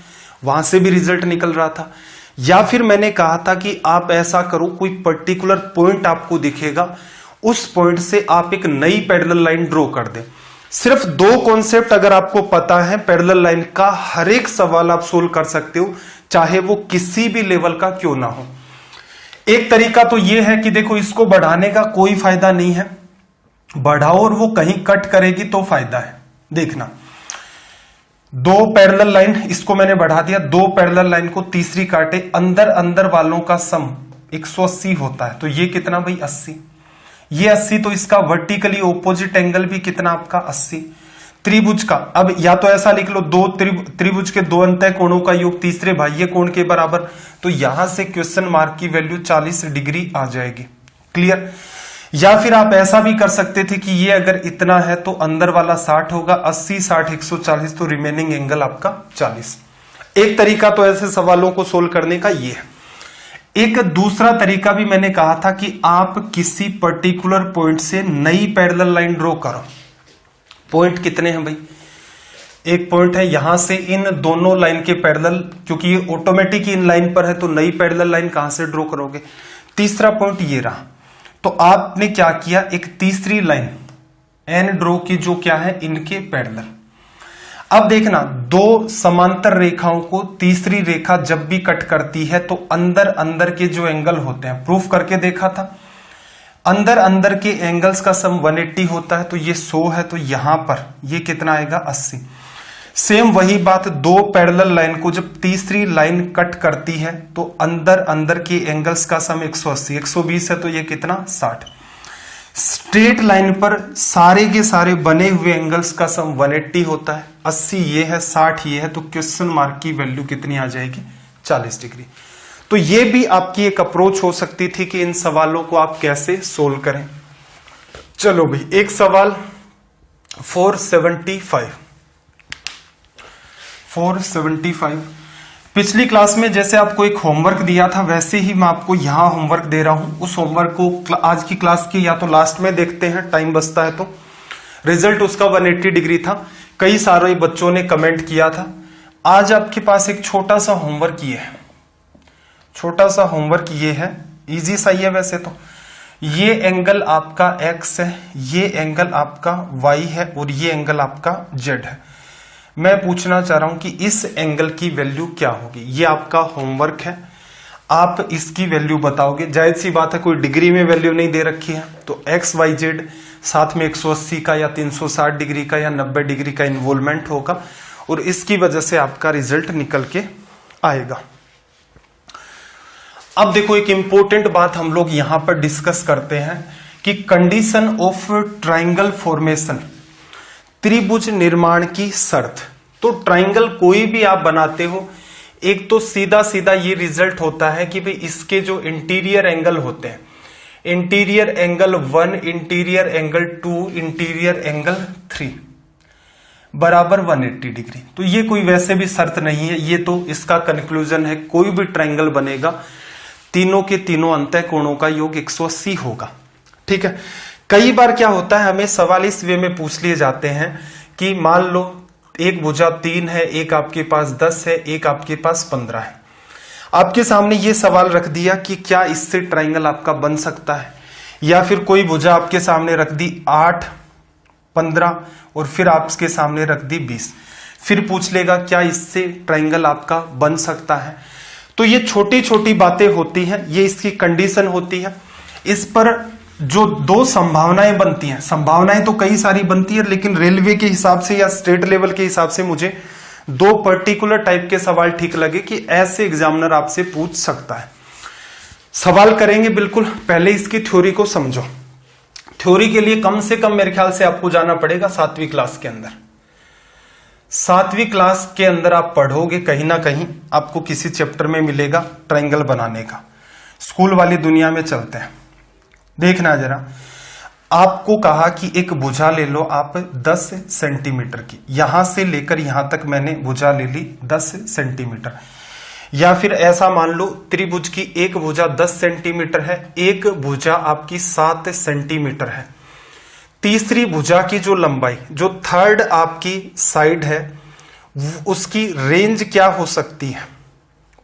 वहां से भी रिजल्ट निकल रहा था, या फिर मैंने कहा था कि आप ऐसा करो कोई पर्टिकुलर पॉइंट आपको दिखेगा, उस पॉइंट से आप एक नई पैरेलल लाइन ड्रॉ कर दें। सिर्फ दो कॉन्सेप्ट अगर आपको पता है पैरेलल लाइन का, हर एक सवाल आप सोल्व कर सकते हो, चाहे वो किसी भी लेवल का क्यों ना हो। एक तरीका तो ये है कि देखो इसको बढ़ाने का कोई फायदा नहीं है, बढ़ाओ और वो कहीं कट करेगी तो फायदा है। देखना दो पैरेलल लाइन, इसको मैंने बढ़ा दिया, दो पैरेलल लाइन को तीसरी काटे, अंदर अंदर वालों का सम 180 होता है, तो ये कितना भाई 80, ये 80, तो इसका वर्टिकली ऑपोजिट एंगल भी कितना आपका 80। त्रिभुज का, अब या तो ऐसा लिख लो दो त्रिभुज के दो अंतः कोणों का योग तीसरे बाह्य कोण के बराबर, तो यहां से क्वेश्चन मार्क की वैल्यू 40 डिग्री आ जाएगी। क्लियर। या फिर आप ऐसा भी कर सकते थे कि ये अगर इतना है तो अंदर वाला 60 होगा, 80 60 140, तो रिमेनिंग एंगल आपका 40। एक तरीका तो ऐसे सवालों को सोल्व करने का ये है। एक दूसरा तरीका भी मैंने कहा था कि आप किसी पर्टिकुलर पॉइंट से नई पैरेलल लाइन ड्रॉ करो। पॉइंट कितने हैं भाई, एक पॉइंट है यहां से इन दोनों लाइन के पैरेलल, क्योंकि ये ऑटोमेटिक इन लाइन पर है तो नई पैरेलल लाइन कहां से ड्रॉ करोगे। तीसरा पॉइंट ये रहा, तो आपने क्या किया, एक तीसरी लाइन एन ड्रॉ की जो क्या है इनके पैरेलल। अब देखना दो समांतर रेखाओं को तीसरी रेखा जब भी कट करती है तो अंदर अंदर के जो एंगल होते हैं, प्रूफ करके देखा था, अंदर अंदर के एंगल्स का सम 180 होता है, तो ये 100 है, तो यहां पर ये कितना आएगा 80। सेम वही बात, दो पैरेलल लाइन को जब तीसरी लाइन कट करती है तो अंदर अंदर के एंगल्स का सम 180, 120 है तो ये कितना 60। स्ट्रेट लाइन पर सारे के सारे बने हुए एंगल्स का सम 180 होता है, 80 ये है 60 ये है, तो क्वेश्चन मार्क की वैल्यू कितनी आ जाएगी 40 डिग्री। तो ये भी आपकी एक अप्रोच हो सकती थी कि इन सवालों को आप कैसे सोल्व करें। चलो भाई एक सवाल 475। पिछली क्लास में जैसे आपको एक होमवर्क दिया था वैसे ही मैं आपको यहां होमवर्क दे रहा हूं। उस होमवर्क को आज की क्लास की या तो लास्ट में देखते हैं, टाइम बचता है तो। रिजल्ट उसका 180 डिग्री था। कई सारे बच्चों ने कमेंट किया था। आज आपके पास एक छोटा सा होमवर्क ये है। छोटा सा होमवर्क ये है, इजी सा ही है वैसे तो। ये एंगल आपका x है, ये एंगल आपका y है और ये एंगल आपका z है। मैं पूछना चाह रहा हूं कि इस एंगल की वैल्यू क्या होगी। ये आपका होमवर्क है, आप इसकी वैल्यू बताओगे। जाहिर सी बात है कोई डिग्री में वैल्यू नहीं दे रखी है, तो x y z साथ में 180 का या 360 डिग्री का या 90 डिग्री का इन्वॉल्वमेंट होगा और इसकी वजह से आपका रिजल्ट निकल के आएगा। अब देखो एक इंपॉर्टेंट बात हम लोग यहां पर डिस्कस करते हैं कि कंडीशन ऑफ ट्राइंगल फॉर्मेशन, त्रिभुज निर्माण की शर्त। तो ट्राइंगल कोई भी आप बनाते हो, एक तो सीधा सीधा ये रिजल्ट होता है कि भाई इसके जो इंटीरियर एंगल होते हैं, interior angle 1, interior angle 2, interior angle 3 बराबर 180 डिग्री। तो ये कोई वैसे भी शर्त नहीं है, ये तो इसका कंक्लूजन है। कोई भी ट्राइंगल बनेगा, तीनों के तीनों अंतः कोणों का योग 180 होगा। ठीक है। कई बार क्या होता है, हमें सवाल इस वे में पूछ लिए जाते हैं कि मान लो एक भुजा 3 है, एक आपके पास 10 है, एक आपके पास 15 है। आपके सामने ये सवाल रख दिया कि क्या इससे ट्राइंगल आपका बन सकता है, या फिर कोई भुजा आपके सामने रख दी 8, 15 और फिर आपके सामने रख दी 20, फिर पूछ लेगा क्या इससे ट्राइंगल आपका बन सकता है। तो ये छोटी छोटी बातें होती हैं, ये इसकी कंडीशन होती है। इस पर जो दो संभावनाएं बनती हैं, संभावनाएं तो कई सारी बनती है, लेकिन रेलवे के हिसाब से या स्टेट लेवल के हिसाब से मुझे दो पर्टिकुलर टाइप के सवाल ठीक लगे कि ऐसे एग्जामिनर आपसे पूछ सकता है। सवाल करेंगे बिल्कुल। पहले इसकी थ्योरी को समझो। थ्योरी के लिए कम से कम मेरे ख्याल से आपको जाना पड़ेगा 7वीं क्लास के अंदर। 7वीं क्लास के अंदर आप पढ़ोगे, कहीं ना कहीं आपको किसी चैप्टर में मिलेगा ट्राइंगल बनाने का। स्कूल वाली दुनिया में चलते हैं। देखना जरा, आपको कहा कि एक भुजा ले लो आप 10 सेंटीमीटर की, यहां से लेकर यहां तक मैंने भुजा ले ली 10 सेंटीमीटर। या फिर ऐसा मान लो त्रिभुज की एक भुजा 10 सेंटीमीटर है, एक भुजा आपकी 7 सेंटीमीटर है। तीसरी भुजा की जो लंबाई, जो थर्ड आपकी साइड है, उसकी रेंज क्या हो सकती है,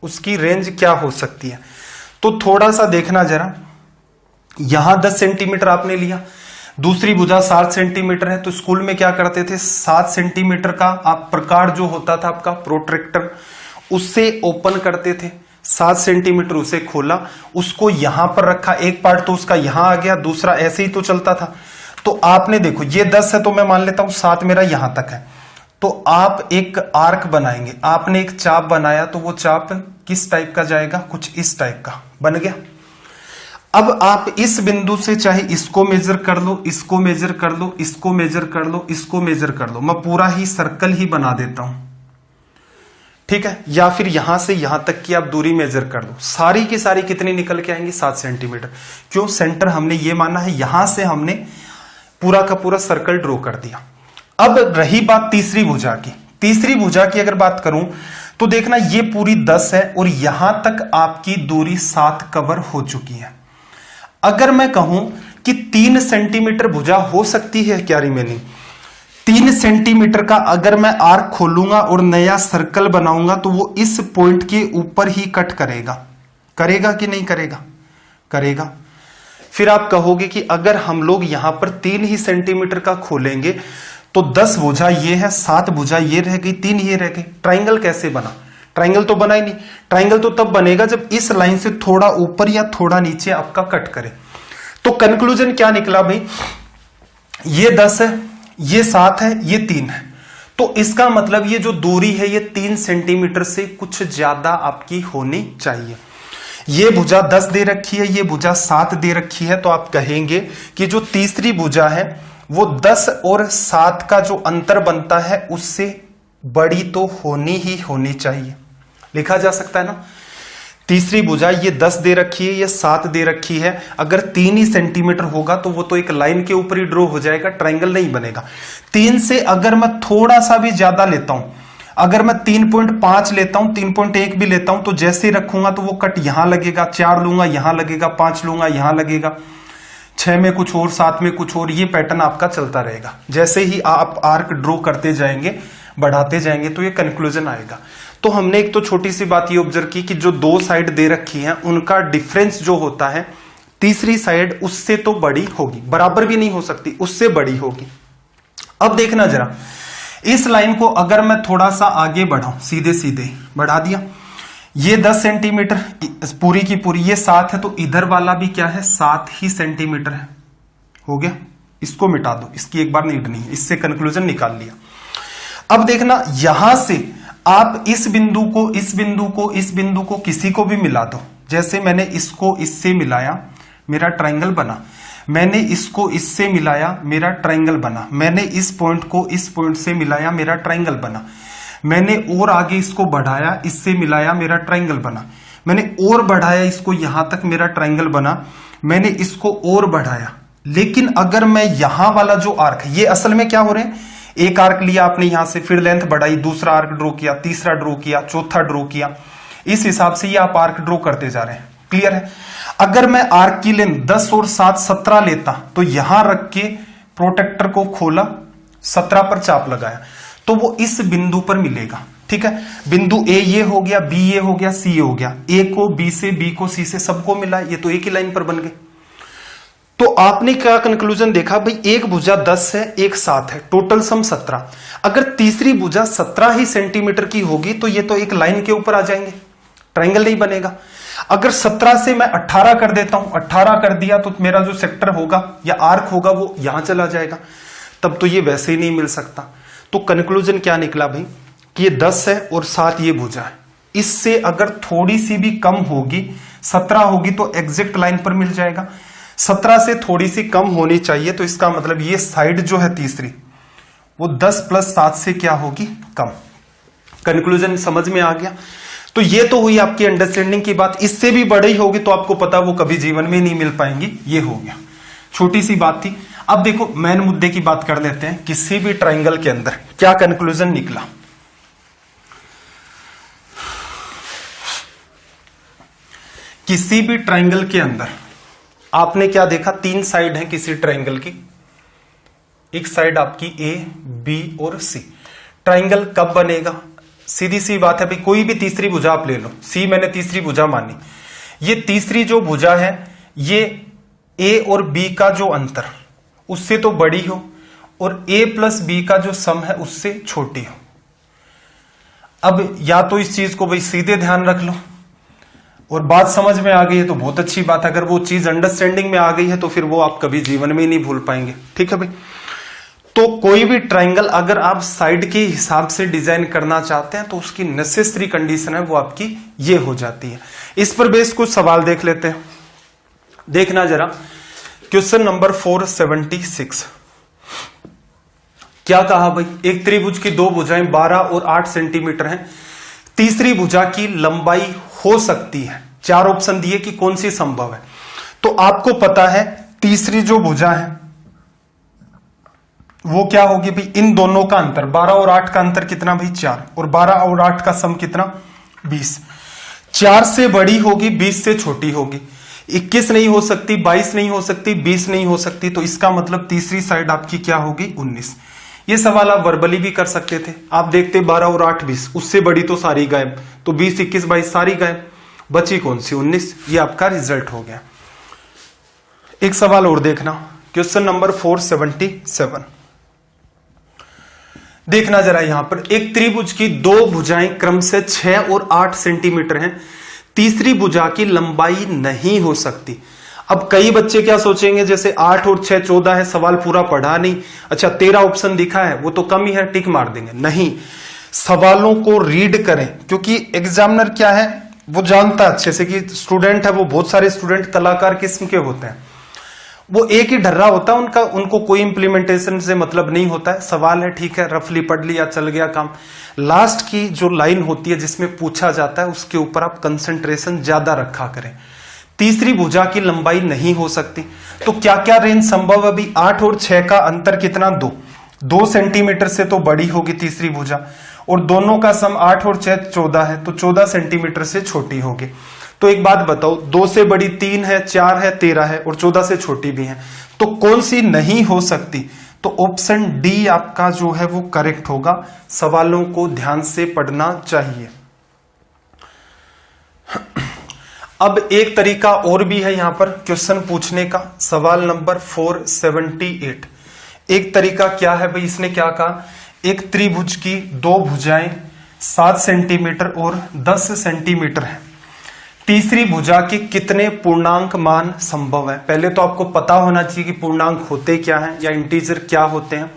उसकी रेंज क्या हो सकती है। तो थोड़ा सा देखना जरा, यहां 10 सेंटीमीटर आपने लिया, दूसरी भुजा 7 सेंटीमीटर है। तो स्कूल में क्या करते थे, 7 सेंटीमीटर का आप प्रकार जो होता था आपका प्रोट्रैक्टर, उससे ओपन करते थे। 7 सेंटीमीटर उसे खोला, उसको यहां पर रखा, एक पार्ट तो उसका यहां आ गया, दूसरा ऐसे ही तो चलता था। तो आपने देखो ये 10 है तो मैं मान लेता हूं 7 मेरा यहां तक है, तो आप एक आर्क बनाएंगे। आपने एक चाप बनाया, तो वो चाप किस टाइप का जाएगा, कुछ इस टाइप का बन गया। अब आप इस बिंदु से चाहे इसको मेजर कर लो, इसको मेजर कर लो, इसको मेजर कर लो, इसको मेजर कर लो, मैं पूरा ही सर्कल ही बना देता हूं। ठीक है। या फिर यहां से यहां तक की आप दूरी मेजर कर लो, सारी की सारी कितनी निकल के आएंगी, 7 सेंटीमीटर। क्यों, सेंटर हमने ये माना है, यहां से हमने पूरा का पूरा सर्कल ड्रॉ कर दिया। अब रही बात तीसरी भुजा की। तीसरी भुजा की अगर बात करूं तो देखना ये पूरी 10 है और यहां तक आपकी दूरी 7 कवर हो चुकी है। अगर मैं कहूं कि 3 सेंटीमीटर भुजा हो सकती है क्या रिमेनिंग, 3 सेंटीमीटर का अगर मैं आर्क खोलूंगा और नया सर्कल बनाऊंगा, तो वो इस पॉइंट के ऊपर ही कट करेगा। करेगा कि नहीं करेगा, करेगा। फिर आप कहोगे कि अगर हम लोग यहां पर 3 ही सेंटीमीटर का खोलेंगे तो 10 भुजा ये है, 7 भुजा ये रह गई, 3 ये रह गई। ट्राइंगल कैसे बना, ट्राइंगल तो बना ही नहीं। ट्राइंगल तो तब बनेगा जब इस लाइन से थोड़ा ऊपर या थोड़ा नीचे आपका कट करे। तो कंक्लूजन क्या निकला भाई, ये 10 है, ये 7 है, ये 3 है। तो इसका मतलब ये जो दूरी है ये 3 सेंटीमीटर से कुछ ज्यादा आपकी होनी चाहिए। ये भुजा 10 दे रखी है, ये भुजा 7 दे रखी है, तो आप कहेंगे कि जो तीसरी भुजा है वो 10 और 7 का जो अंतर बनता है उससे बड़ी तो होनी ही होनी चाहिए। लिखा जा सकता है ना, तीसरी भुजा ये 10 दे रखी है, ये 7 दे रखी है, अगर 3 ही सेंटीमीटर होगा तो वो तो एक लाइन के ऊपर ही ड्रॉ हो जाएगा, ट्राइंगल नहीं बनेगा। 3 से अगर मैं थोड़ा सा भी ज्यादा लेता हूं, अगर मैं 3.5 लेता हूं, 3.1 भी लेता हूं, तो जैसे रखूंगा तो वो कट यहां लगेगा, 4 लूंगा यहां लगेगा, 5 लूंगा यहां लगेगा, 6 में कुछ और, 7 में कुछ और, ये पैटर्न आपका चलता रहेगा। जैसे ही आप आर्क ड्रॉ करते जाएंगे, बढ़ाते जाएंगे, तो ये कंक्लूजन आएगा। तो हमने एक तो छोटी सी बात ये ऑब्जर्व की कि जो दो साइड दे रखी है उनका डिफरेंस जो होता है तीसरी साइड उससे तो बड़ी होगी, बराबर भी नहीं हो सकती, उससे बड़ी होगी। अब देखना जरा, इस लाइन को अगर मैं थोड़ा सा आगे बढ़ाऊं, सीधे सीधे बढ़ा दिया, ये 10 सेंटीमीटर पूरी की पूरी, ये 7 है, तो इधर वाला भी क्या है 7 ही सेंटीमीटर है। हो गया, इसको मिटा दो, इसकी एक बार नीड नहीं है, इससे कंक्लूजन निकाल लिया। अब देखना, यहां से आप इस बिंदु को इस बिंदु को इस बिंदु को किसी को भी मिला दो। जैसे मैंने इसको इससे मिलाया, मेरा ट्रायंगल बना। मैंने इसको इससे मिलाया, मेरा ट्रायंगल बना। मैंने इस पॉइंट को इस पॉइंट से मिलाया, मेरा ट्रायंगल बना। मैंने और आगे इसको बढ़ाया, इससे मिलाया, मेरा ट्रायंगल बना। मैंने और बढ़ाया इसको यहां तक, मेरा ट्रायंगल बना। मैंने इसको और बढ़ाया। लेकिन अगर मैं यहां वाला जो आर्क, ये असल में क्या हो रहे हैं, एक आर्क लिया आपने यहां से, फिर लेंथ बढ़ाई, दूसरा आर्क ड्रॉ किया, तीसरा ड्रॉ किया, चौथा ड्रॉ किया, इस हिसाब से ये आप आर्क ड्रॉ करते जा रहे हैं। क्लियर है? अगर मैं आर्क की लेंथ 10 और 7 17 लेता, तो यहां रख के प्रोटेक्टर को खोला, 17 पर चाप लगाया, तो वो इस बिंदु पर मिलेगा। ठीक है, बिंदु ए ये हो गया, बी ये हो गया, सी ये हो गया। ए को बी से, बी को सी से, सबको मिला, ये तो एक ही लाइन पर बन गए। तो आपने क्या कंक्लूजन देखा भाई, एक भुजा 10 है, एक 7 है, टोटल सम 17। अगर तीसरी भुजा 17 ही सेंटीमीटर की होगी तो ये तो एक लाइन के ऊपर आ जाएंगे, ट्रायंगल नहीं बनेगा। अगर 17 से मैं 18 कर देता हूं, 18 कर दिया तो मेरा जो सेक्टर होगा या आर्क होगा वो यहां चला जाएगा, तब तो ये वैसे ही नहीं मिल सकता। तो कंक्लूजन क्या निकला भाई कि ये 10 है और 7 ये भुजा है, इससे अगर थोड़ी सी भी कम होगी, 17 होगी तो एग्जैक्ट लाइन पर मिल जाएगा। 17 से थोड़ी सी कम होनी चाहिए, तो इसका मतलब ये साइड जो है तीसरी वो 10 + 7 से क्या होगी, कम। कंक्लूजन समझ में आ गया? तो ये तो हुई आपकी अंडरस्टैंडिंग की बात। इससे भी बड़ी होगी तो आपको पता वो कभी जीवन में नहीं मिल पाएंगी। ये हो गया, छोटी सी बात थी। अब देखो मेन मुद्दे की बात कर लेते हैं। किसी भी ट्रायंगल के अंदर क्या कंक्लूजन निकला, किसी भी ट्रायंगल के अंदर आपने क्या देखा, 3 साइड है किसी ट्रायंगल की, एक साइड आपकी ए, बी और सी। ट्रायंगल कब बनेगा? सीधी सी बात है भाई, कोई भी तीसरी भुजा आप ले लो, सी मैंने तीसरी भुजा मानी, ये तीसरी जो भुजा है ये ए और बी का जो अंतर उससे तो बड़ी हो, और ए + बी का जो सम है उससे छोटी हो। अब या तो इस चीज को भाई सीधे ध्यान रख लो, और बात समझ में आ गई है तो बहुत अच्छी बात है। अगर वो चीज अंडरस्टैंडिंग में आ गई है तो फिर वो आप कभी जीवन में नहीं भूल पाएंगे। ठीक है भाई, तो कोई भी ट्रायंगल अगर आप साइड के हिसाब से डिजाइन करना चाहते हैं तो उसकी नेसेसरी कंडीशन है वो आपकी ये हो जाती है। इस पर बेस कुछ सवाल देख लेते हैं। देखना जरा, क्वेश्चन नंबर 476 क्या कहा भाई, एक त्रिभुज की 2 भुजाएं 12 और 8 सेंटीमीटर हैं, तीसरी भुजा की लंबाई हो सकती है। 4 ऑप्शन दिए कि कौन सी संभव है। तो आपको पता है तीसरी जो भुजा है वो क्या होगी भाई, इन दोनों का अंतर 12 और 8 का अंतर कितना भाई 4, और 12 और 8 का सम कितना 20। 4 से बड़ी होगी, 20 से छोटी होगी। 21 नहीं हो सकती, 22 नहीं हो सकती, 20 नहीं हो सकती, तो इसका मतलब तीसरी साइड आपकी क्या होगी 19। ये सवाल आप वर्बली भी कर सकते थे। आप देखते 12 और 8 20, उससे बड़ी तो सारी गायब, तो 20 21 22 सारी गायब, बची कौन सी 19। ये आपका रिजल्ट हो गया। एक सवाल और देखना, क्वेश्चन नंबर 477 देखना जरा, यहां पर एक त्रिभुज की 2 भुजाएं क्रम से 6 और 8 सेंटीमीटर हैं, तीसरी भुजा की लंबाई नहीं हो सकती। अब कई बच्चे क्या सोचेंगे, जैसे 8 और 6 14 है, सवाल पूरा पढ़ा नहीं, अच्छा 13 ऑप्शन दिखा है वो तो कम ही है, टिक मार देंगे। नहीं, सवालों को रीड करें, क्योंकि एग्जामिनर क्या है वो जानता है अच्छे से कि स्टूडेंट है वो, बहुत सारे स्टूडेंट कलाकार किस्म के होते हैं, वो एक ही ढर्रा होता है उनका, उनको कोई इंप्लीमेंटेशन से मतलब नहीं होता है। सवाल है ठीक है, रफली पढ़ लिया चल गया काम। लास्ट की जो लाइन होती है जिसमें पूछा जाता है उसके ऊपर आप कंसंट्रेशन ज्यादा रखा करें। तीसरी भुजा की लंबाई नहीं हो सकती, तो क्या क्या रेंज संभव है अभी। 8 और 6 का अंतर कितना 2 सेंटीमीटर से तो बड़ी होगी तीसरी भुजा, और दोनों का सम 8 और 6 14 है, तो 14 सेंटीमीटर से छोटी होगी। तो एक बात बताओ, 2 से बड़ी 3 है, 4 है, 13 है, और 14 से छोटी भी है, तो कौन सी नहीं हो सकती। तो ऑप्शन डी आपका जो है वो करेक्ट होगा। सवालों को ध्यान से पढ़ना चाहिए। अब एक तरीका और भी है यहां पर क्वेश्चन पूछने का, सवाल नंबर 478। एक तरीका क्या है भाई, इसने क्या कहा, एक त्रिभुज की दो भुजाएं 7 सेंटीमीटर और 10 सेंटीमीटर है, तीसरी भुजा के कितने पूर्णांक मान संभव है। पहले तो आपको पता होना चाहिए कि पूर्णांक होते क्या हैं या इंटीजर क्या होते हैं।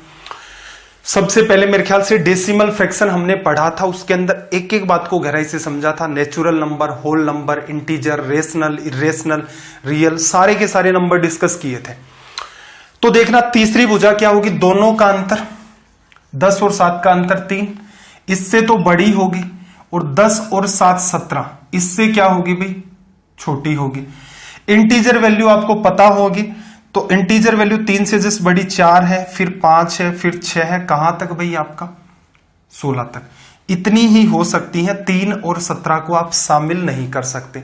सबसे पहले मेरे ख्याल से डेसिमल फ्रैक्शन हमने पढ़ा था, उसके अंदर एक एक बात को गहराई से समझा था। Natural number, whole number, integer, rational, irrational, real, सारे के सारे नंबर डिस्कस किए थे। तो देखना तीसरी भुजा क्या होगी, दोनों का अंतर 10 और 7 का अंतर 3, इससे तो बड़ी होगी, और 10 और 7 17, इससे क्या होगी भाई, छोटी होगी। इंटीजर वैल्यू आपको पता होगी, तो इंटीजर वैल्यू 3 से जस्ट बड़ी 4 है, फिर 5 है, फिर 6 है, कहां तक भाई आपका 16 तक। इतनी ही हो सकती है, 3 और 17 को आप शामिल नहीं कर सकते।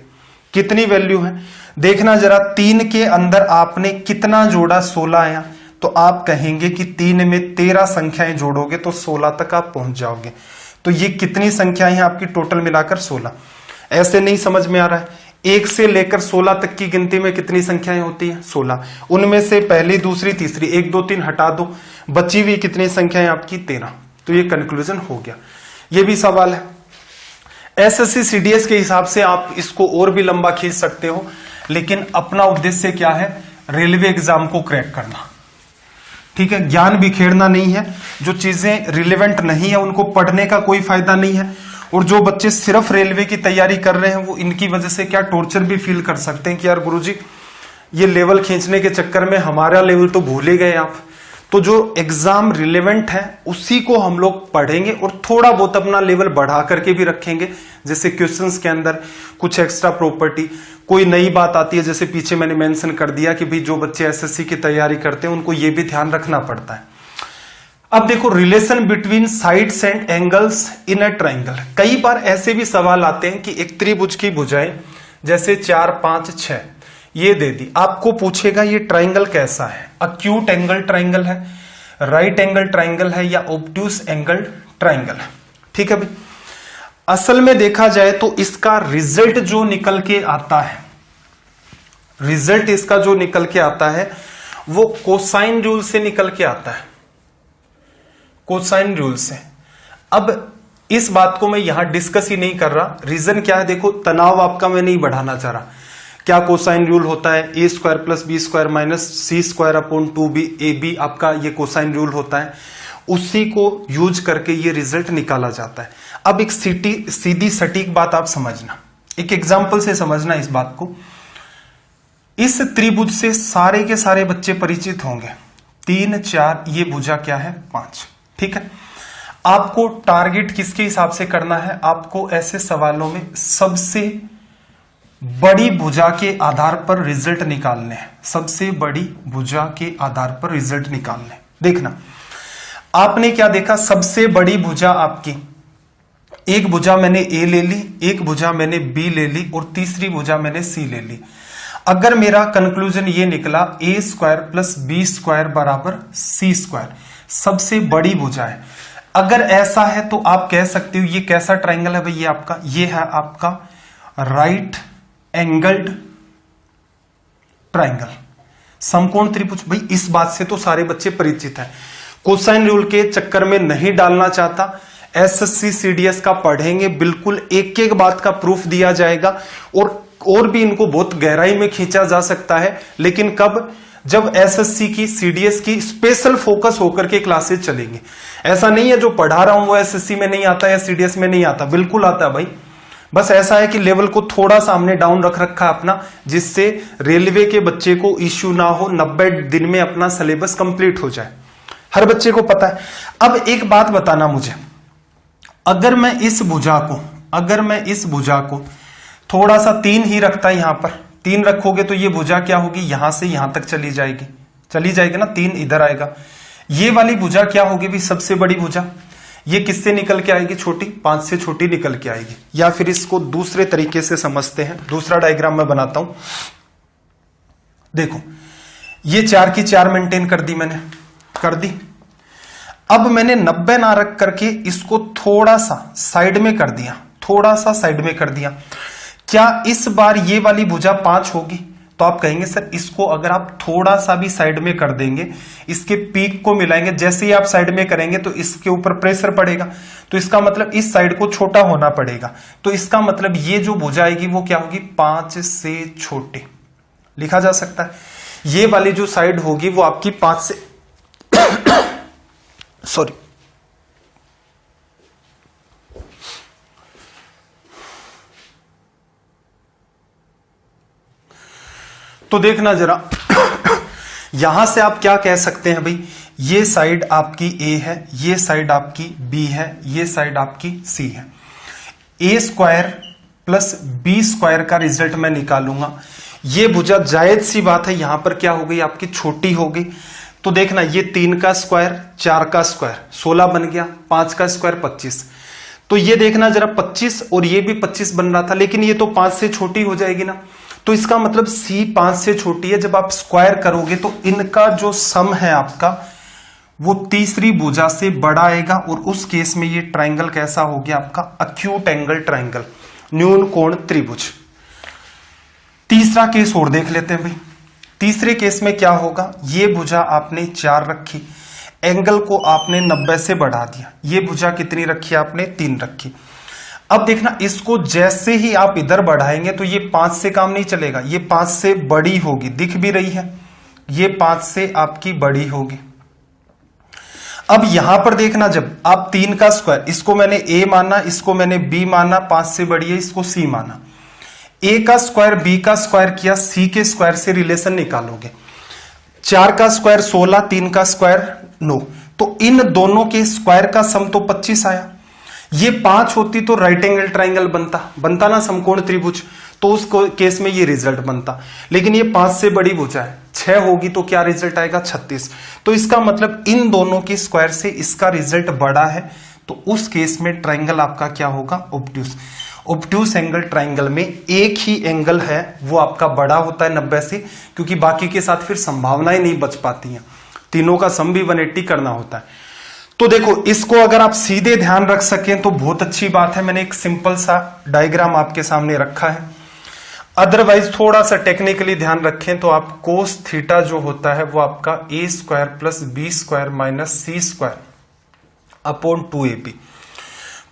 कितनी वैल्यू है देखना जरा, 3 के अंदर आपने कितना जोड़ा, 16 आया, तो आप कहेंगे कि 3 में 13 संख्याएं जोड़ोगे तो 16 तक आप पहुंच जाओगे। तो ये कितनी संख्याएं हैं आपकी, टोटल मिलाकर 16। ऐसे नहीं समझ में आ रहा है, 1 से लेकर 16 तक की गिनती में कितनी संख्याएं होती हैं, 16। उनमें से पहली, दूसरी, तीसरी, 1 2 3 हटा दो, बची हुई कितनी संख्याएं आपकी, 13। तो ये कंक्लूजन हो गया। ये भी सवाल है एसएससी सीडीएस के हिसाब से, आप इसको और भी लंबा खींच सकते हो, लेकिन अपना उद्देश्य क्या है, रेलवे एग्जाम को क्रैक करना। ठीक है, ज्ञान बिखेरना नहीं है, जो चीजें रिलेवेंट नहीं है उनको पढ़ने का कोई फायदा नहीं है। और जो बच्चे सिर्फ रेलवे की तैयारी कर रहे हैं, वो इनकी वजह से क्या टॉर्चर भी फील कर सकते हैं कि यार गुरुजी ये लेवल खींचने के चक्कर में हमारा लेवल तो भूल ही गए आप। तो जो एग्जाम रिलेवेंट है उसी को हम लोग पढ़ेंगे और थोड़ा बहुत अपना लेवल बढ़ा करके भी रखेंगे। जैसे क्वेश्चंस के अंदर कुछ एक्स्ट्रा प्रॉपर्टी, कोई नई बात आती है, जैसे पीछे मैंने मेंशन कर दिया कि भाई जो बच्चे एसएससी की तैयारी करते हैं उनको ये भी ध्यान रखना पड़ता है। अब देखो, relation between sides and angles in a triangle. कई बार ऐसे भी सवाल आते हैं कि एक त्रिभुज की भुजाएं जैसे 4 5 6 ये दे दी, आपको पूछेगा ये ट्राइंगल कैसा है, अक्यूट एंगल ट्राइंगल है, राइट एंगल ट्राइंगल है या ऑब्ट्यूस एंगल ट्राइंगल है। ठीक है भाई, असल में देखा जाए तो इसका रिजल्ट जो निकल के आता है, रिजल्ट इसका जो निकल के आता है वो कोसाइन रूल से निकल के आता है, कोसाइन रूल से। अब इस बात को मैं यहां डिस्कस ही नहीं कर रहा, रीजन क्या है, देखो तनाव आपका मैं नहीं बढ़ाना चाह रहा। क्या कोसाइन रूल होता है, A square plus B square minus C square upon 2b AB, आपका ये कोसाइन रूल होता है, उसी को यूज करके ये रिजल्ट निकाला जाता है। अब एक सीधी सटीक बात आप समझना, एक एग्जांपल से समझना इस बात को। इस त्रिभुज से सारे के सारे बच्चे परिचित होंगे, 3 4, ये भुजा क्या है 5। ठीक है, आपको टारगेट किसके हिसाब से करना है, आपको ऐसे सवालों में सबसे बड़ी भुजा के आधार पर रिजल्ट निकालने हैं, सबसे बड़ी भुजा के आधार पर रिजल्ट निकालने। देखना, आपने क्या देखा, सबसे बड़ी भुजा आपकी, एक भुजा मैंने ए ले ली, एक भुजा मैंने बी ले ली और तीसरी भुजा मैंने सी ले ली। अगर मेरा कंक्लूजन ये निकला ए स्क्वायर प्लस बी स्क्वायर बराबर सी स्क्वायर, सबसे बड़ी भुजा है। अगर ऐसा है तो आप कह सकते हो ये कैसा ट्राइंगल है भाई, ये आपका, ये है आपका राइट एंगल्ड ट्राइंगल, समकोण त्रिभुज। भाई इस बात से तो सारे बच्चे परिचित हैं, कोसाइन रूल के चक्कर में नहीं डालना चाहता। एसएससी सीडीएस का पढ़ेंगे, बिल्कुल एक एक बात का प्रूफ दिया जाएगा और भी इनको बहुत गहराई में खींचा जा सकता है, लेकिन कब, जब एसएससी की सीडीएस की स्पेशल फोकस होकर के क्लासेस चलेंगे। ऐसा नहीं है जो पढ़ा रहा हूं वो एसएससी में नहीं आता या सीडीएस में नहीं आता, बिल्कुल आता है भाई। बस ऐसा है कि लेवल को थोड़ा सा हमने डाउन रख रखा अपना, जिससे रेलवे के बच्चे को इश्यू ना हो, 90 दिन में अपना सिलेबस कंप्लीट हो जाए, हर बच्चे को पता है। अब एक बात बताना मुझे, अगर मैं इस भुजा को थोड़ा सा 3 ही रखता, यहां पर 3 रखोगे तो ये भुजा क्या होगी, यहां से यहां तक चली जाएगी ना, 3 इधर आएगा। ये वाली भुजा क्या होगी भी, सबसे बड़ी भुजा, ये किससे निकल के आएगी, छोटी, 5 से छोटी निकल के आएगी। या फिर इसको दूसरे तरीके से समझते हैं, दूसरा डायग्राम मैं बनाता हूं। देखो, ये 4 की 4 मेंटेन कर दी मैंने, कर दी। अब मैंने 90 ना रख करके इसको थोड़ा सा साइड में कर दिया, क्या इस बार ये वाली भुजा 5 होगी? तो आप कहेंगे सर इसको अगर आप थोड़ा सा भी साइड में कर देंगे, इसके पीक को मिलाएंगे, जैसे ही आप साइड में करेंगे तो इसके ऊपर प्रेशर पड़ेगा, तो इसका मतलब इस साइड को छोटा होना पड़ेगा। तो इसका मतलब ये जो भुजा आएगी वो क्या होगी? 5 से छोटी लिखा जा सकता है। ये वाली जो साइड होगी वो आपकी 5 से सॉरी तो देखना जरा यहां से आप क्या कह सकते हैं भाई, ये साइड आपकी A है, ये साइड आपकी B है, ये साइड आपकी C है। A square plus B square का रिजल्ट मैं निकालूंगा। ये भुजा जायज सी बात है यहां पर क्या हो गई आपकी? छोटी हो गई। तो देखना ये 3 का स्क्वायर 4 का स्क्वायर 16 बन गया, 5 का स्क्वायर 25। तो ये देखना जरा 25 और ये भी 25 बन रहा था, लेकिन ये तो 5 से छोटी हो जाएगी ना। तो इसका मतलब C 5 से छोटी है। जब आप स्क्वायर करोगे तो इनका जो सम है आपका वो तीसरी भुजा से बड़ा आएगा, और उस केस में ये ट्राइंगल कैसा हो गया आपका? अक्यूट एंगल ट्राइंगल, न्यून कोण त्रिभुज। तीसरा केस और देख लेते हैं भाई। तीसरे केस में क्या होगा? ये भुजा आपने 4 रखी, एंगल को आपने 90 से बढ़ा दिया। ये भुजा कितनी रखी आपने? 3 रखी। अब देखना इसको जैसे ही आप इधर बढ़ाएंगे तो ये 5 से काम नहीं चलेगा, ये 5 से बड़ी होगी, दिख भी रही है, ये 5 से आपकी बड़ी होगी। अब यहां पर देखना जब आप 3 का स्क्वायर, इसको मैंने A माना, इसको मैंने B माना, 5 से बड़ी है, इसको C माना। A का स्क्वायर B का स्क्वायर किया, C के स्क्वायर से रिलेशन निकालोगे। 4 का स्क्वायर 16, 3 का स्क्वायर 9, तो इन दोनों के स्क्वायर का सम तो 25 आया। ये 5 होती तो राइट एंगल ट्राइंगल बनता ना, समकोण त्रिभुज, तो उस केस में ये रिजल्ट बनता। लेकिन ये 5 से बड़ी भुजा है, 6 होगी तो क्या रिजल्ट आएगा? 36। तो इसका मतलब इन दोनों की स्क्वायर से इसका रिजल्ट बड़ा है, तो उस केस में ट्राइंगल आपका क्या होगा? ऑब्ट्यूज। ऑब्ट्यूज एंगल ट्राइंगल में एक ही एंगल है वो आपका बड़ा होता है 90 से, क्योंकि बाकी के साथ फिर संभावनाएं नहीं बच पाती हैं, तीनों का सम भी 180 करना होता है। तो देखो इसको अगर आप सीधे ध्यान रख सकें तो बहुत अच्छी बात है। मैंने एक सिंपल सा डायग्राम आपके सामने रखा है। अदरवाइज थोड़ा सा टेक्निकली ध्यान रखें तो आप कोस थीटा जो होता है वो आपका A square plus B square minus C square upon 2AB।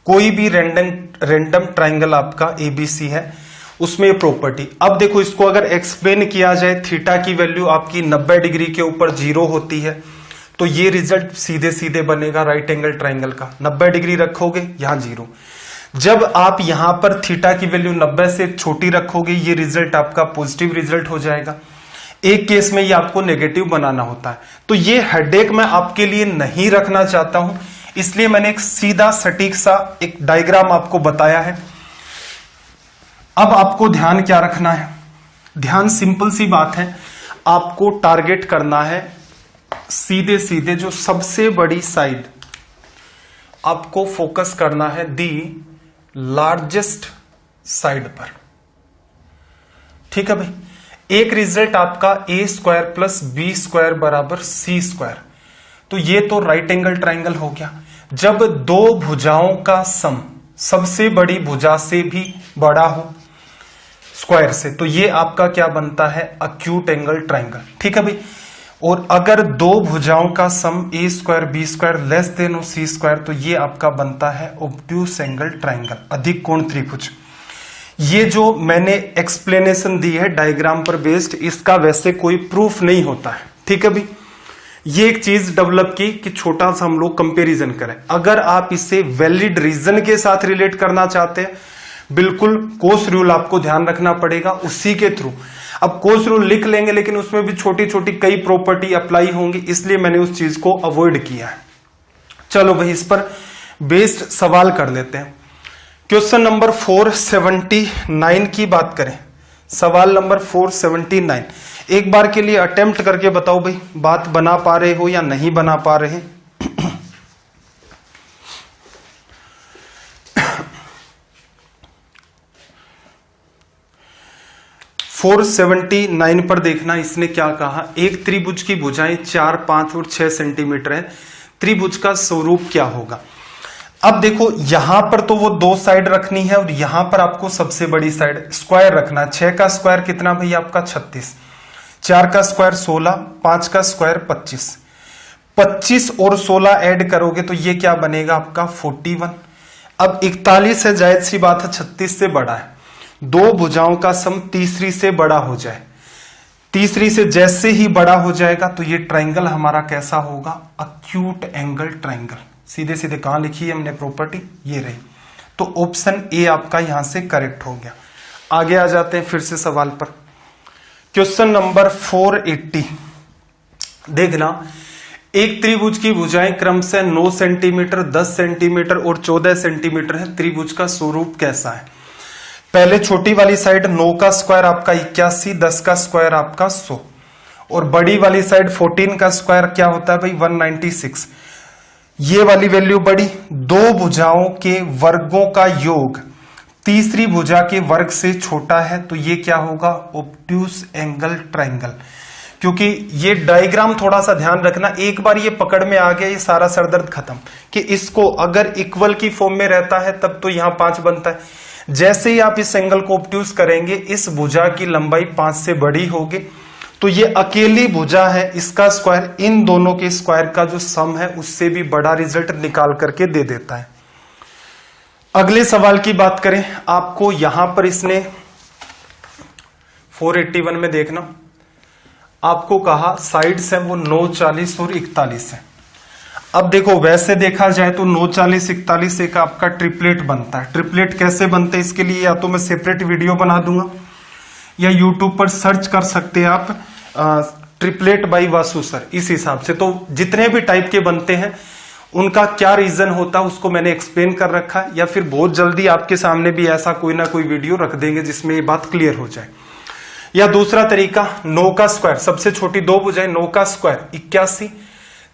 कोई भी रैंडम ट्राइंगल आपका ABC है, उसमें प्रॉपर्टी। अब देखो इसको अगर एक्सप्लेन किया जाए, थीटा की वैल्यू आपकी 90 डिग्री के ऊपर 0 होती है, तो ये रिजल्ट सीधे सीधे बनेगा राइट एंगल ट्राइंगल का। 90 डिग्री रखोगे यहां 0। जब आप यहां पर थीटा की वैल्यू 90 से छोटी रखोगे, ये रिजल्ट आपका पॉजिटिव रिजल्ट हो जाएगा। एक केस में ये आपको नेगेटिव बनाना होता है। तो ये हेडेक मैं आपके लिए नहीं रखना चाहता हूं, इसलिए मैंने एक सीधा सटीक सा एक डायग्राम आपको बताया है। अब आपको ध्यान क्या रखना है? ध्यान सिंपल सी बात है, आपको टारगेट करना है सीधे सीधे जो सबसे बड़ी साइड, आपको फोकस करना है दी लार्जेस्ट साइड पर। ठीक है भाई। एक रिजल्ट आपका A square plus B square बराबर C स्क्वायर, तो ये तो राइट एंगल ट्राइंगल हो गया। जब दो भुजाओं का सम सबसे बड़ी भुजा से भी बड़ा हो स्क्वायर से, तो ये आपका क्या बनता है? Acute angle triangle. ठीक है भाई। और अगर दो भुजाओं का सम A square B square less than C square, तो ये आपका बनता है ऑब्ट्यूस एंगल ट्राइंगल, अधिक कोण त्रिभुज। ये जो मैंने एक्सप्लेनेशन दी है डायग्राम पर बेस्ड, इसका वैसे कोई प्रूफ नहीं होता है। ठीक है भाई। ये एक चीज डेवलप की कि छोटा सा हम लोग कंपैरिजन करें। अगर आप इसे वैलिड रीजन के साथ रिलेट करना चाहते हैं, बिल्कुल कोस रूल आपको ध्यान रखना पड़ेगा, उसी के थ्रू। अब कोस रूल लिख लेंगे लेकिन उसमें भी छोटी छोटी कई प्रॉपर्टी अप्लाई होंगी, इसलिए मैंने उस चीज को अवॉइड किया है। चलो भाई इस पर बेस्ड सवाल कर लेते हैं। क्वेश्चन नंबर 479 की बात करें। सवाल नंबर 479 एक बार के लिए अटेम्प्ट करके बताओ भाई, बात बना पा रहे हो या नहीं बना पा रहे? 479 पर देखना, इसने क्या कहा। एक त्रिभुज की भुजाएं 4, 5 और 6 सेंटीमीटर है। त्रिभुज का स्वरूप क्या होगा? अब देखो यहां पर तो वो 2 साइड रखनी है और यहां पर आपको सबसे बड़ी साइड स्क्वायर रखना है। 6 का स्क्वायर कितना भैया आपका 36, 4 का स्क्वायर 16, 5 का स्क्वायर 25, 25 और 16 ऐड करोगे तो ये क्या बनेगा आपका 41। अब 41 है, जायज सी बात है 36 से बड़ा है। 2 भुजाओं का सम तीसरी से बड़ा हो जाए, तीसरी से जैसे ही बड़ा हो जाएगा तो ये ट्राइंगल हमारा कैसा होगा, अक्यूट एंगल ट्राइंगल। सीधे सीधे कहां लिखी है हमने प्रॉपर्टी, ये रही। तो ऑप्शन ए आपका यहां से करेक्ट हो गया। आगे आ जाते हैं फिर से सवाल पर। क्वेश्चन नंबर 480 देखना, एक त्रिभुज की भुजाएं क्रमशः 9 सेंटीमीटर, 10 सेंटीमीटर और 14 सेंटीमीटर है। त्रिभुज का स्वरूप कैसा है? पहले छोटी वाली साइड 9 का स्क्वायर आपका 81, 10 का स्क्वायर आपका 100 और बड़ी वाली साइड 14 का स्क्वायर क्या होता है भाई 196। ये वाली वैल्यू बड़ी, 2 भुजाओं के वर्गों का योग तीसरी भुजा के वर्ग से छोटा है तो ये क्या होगा, ऑब्ट्यूस एंगल ट्राइंगल। क्योंकि ये डायग्राम थोड़ा सा ध्यान रखना, एक बार ये पकड़ में आ गया ये सारा सरदर्द खत्म कि इसको अगर इक्वल की फॉर्म में रहता है तब तो यहां 5 बनता है। जैसे ही आप इस एंगल को ऑब्ट्यूस करेंगे इस भुजा की लंबाई 5 से बड़ी होगी तो ये अकेली भुजा है, इसका स्क्वायर इन दोनों के स्क्वायर का जो सम है उससे भी बड़ा रिजल्ट निकाल करके दे देता है। अगले सवाल की बात करें, आपको यहां पर इसने 481 में देखना, आपको कहा साइड्स है वो 9, 40 और 41 है। अब देखो वैसे देखा जाए तो 9, 40, 41 एक आपका ट्रिपलेट बनता है। ट्रिपलेट कैसे बनते हैं इसके लिए या तो मैं सेपरेट वीडियो बना दूंगा या यूट्यूब पर सर्च कर सकते हैं आप ट्रिपलेट बाई वासु सर। इस हिसाब से तो जितने भी टाइप के बनते हैं उनका क्या रीजन होता है उसको मैंने एक्सप्लेन कर रखा है, या फिर बहुत जल्दी आपके सामने भी ऐसा कोई ना कोई वीडियो रख देंगे जिसमें ये बात क्लियर हो जाए। या दूसरा तरीका 9 का स्क्वायर, सबसे छोटी 2 भुजाएं, 9 का स्क्वायर 81,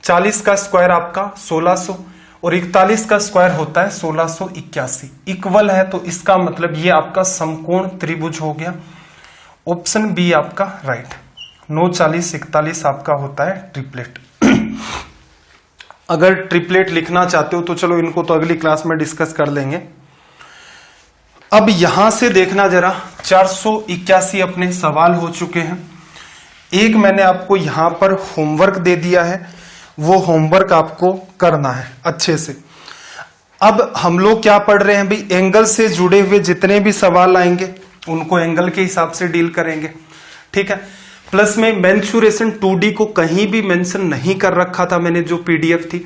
40 का स्क्वायर आपका 1600 और 41 का स्क्वायर होता है 1681। इक्वल है तो इसका मतलब ये आपका समकोण त्रिभुज हो गया। ऑप्शन बी आपका राइट, 9, 40, 41 आपका होता है ट्रिपलेट। अगर ट्रिपलेट लिखना चाहते हो तो चलो इनको तो अगली क्लास में डिस्कस कर लेंगे। अब यहां से देखना जरा, 481 अपने सवाल हो चुके हैं। एक मैंने आपको यहां पर होमवर्क दे दिया है, वो होमवर्क आपको करना है अच्छे से। अब हम लोग क्या पढ़ रहे हैं भाई, एंगल से जुड़े हुए जितने भी सवाल आएंगे उनको एंगल के हिसाब से डील करेंगे, ठीक है। प्लस में मेंसुरेशन 2D को कहीं भी मेंशन नहीं कर रखा था मैंने, जो पीडीएफ थी,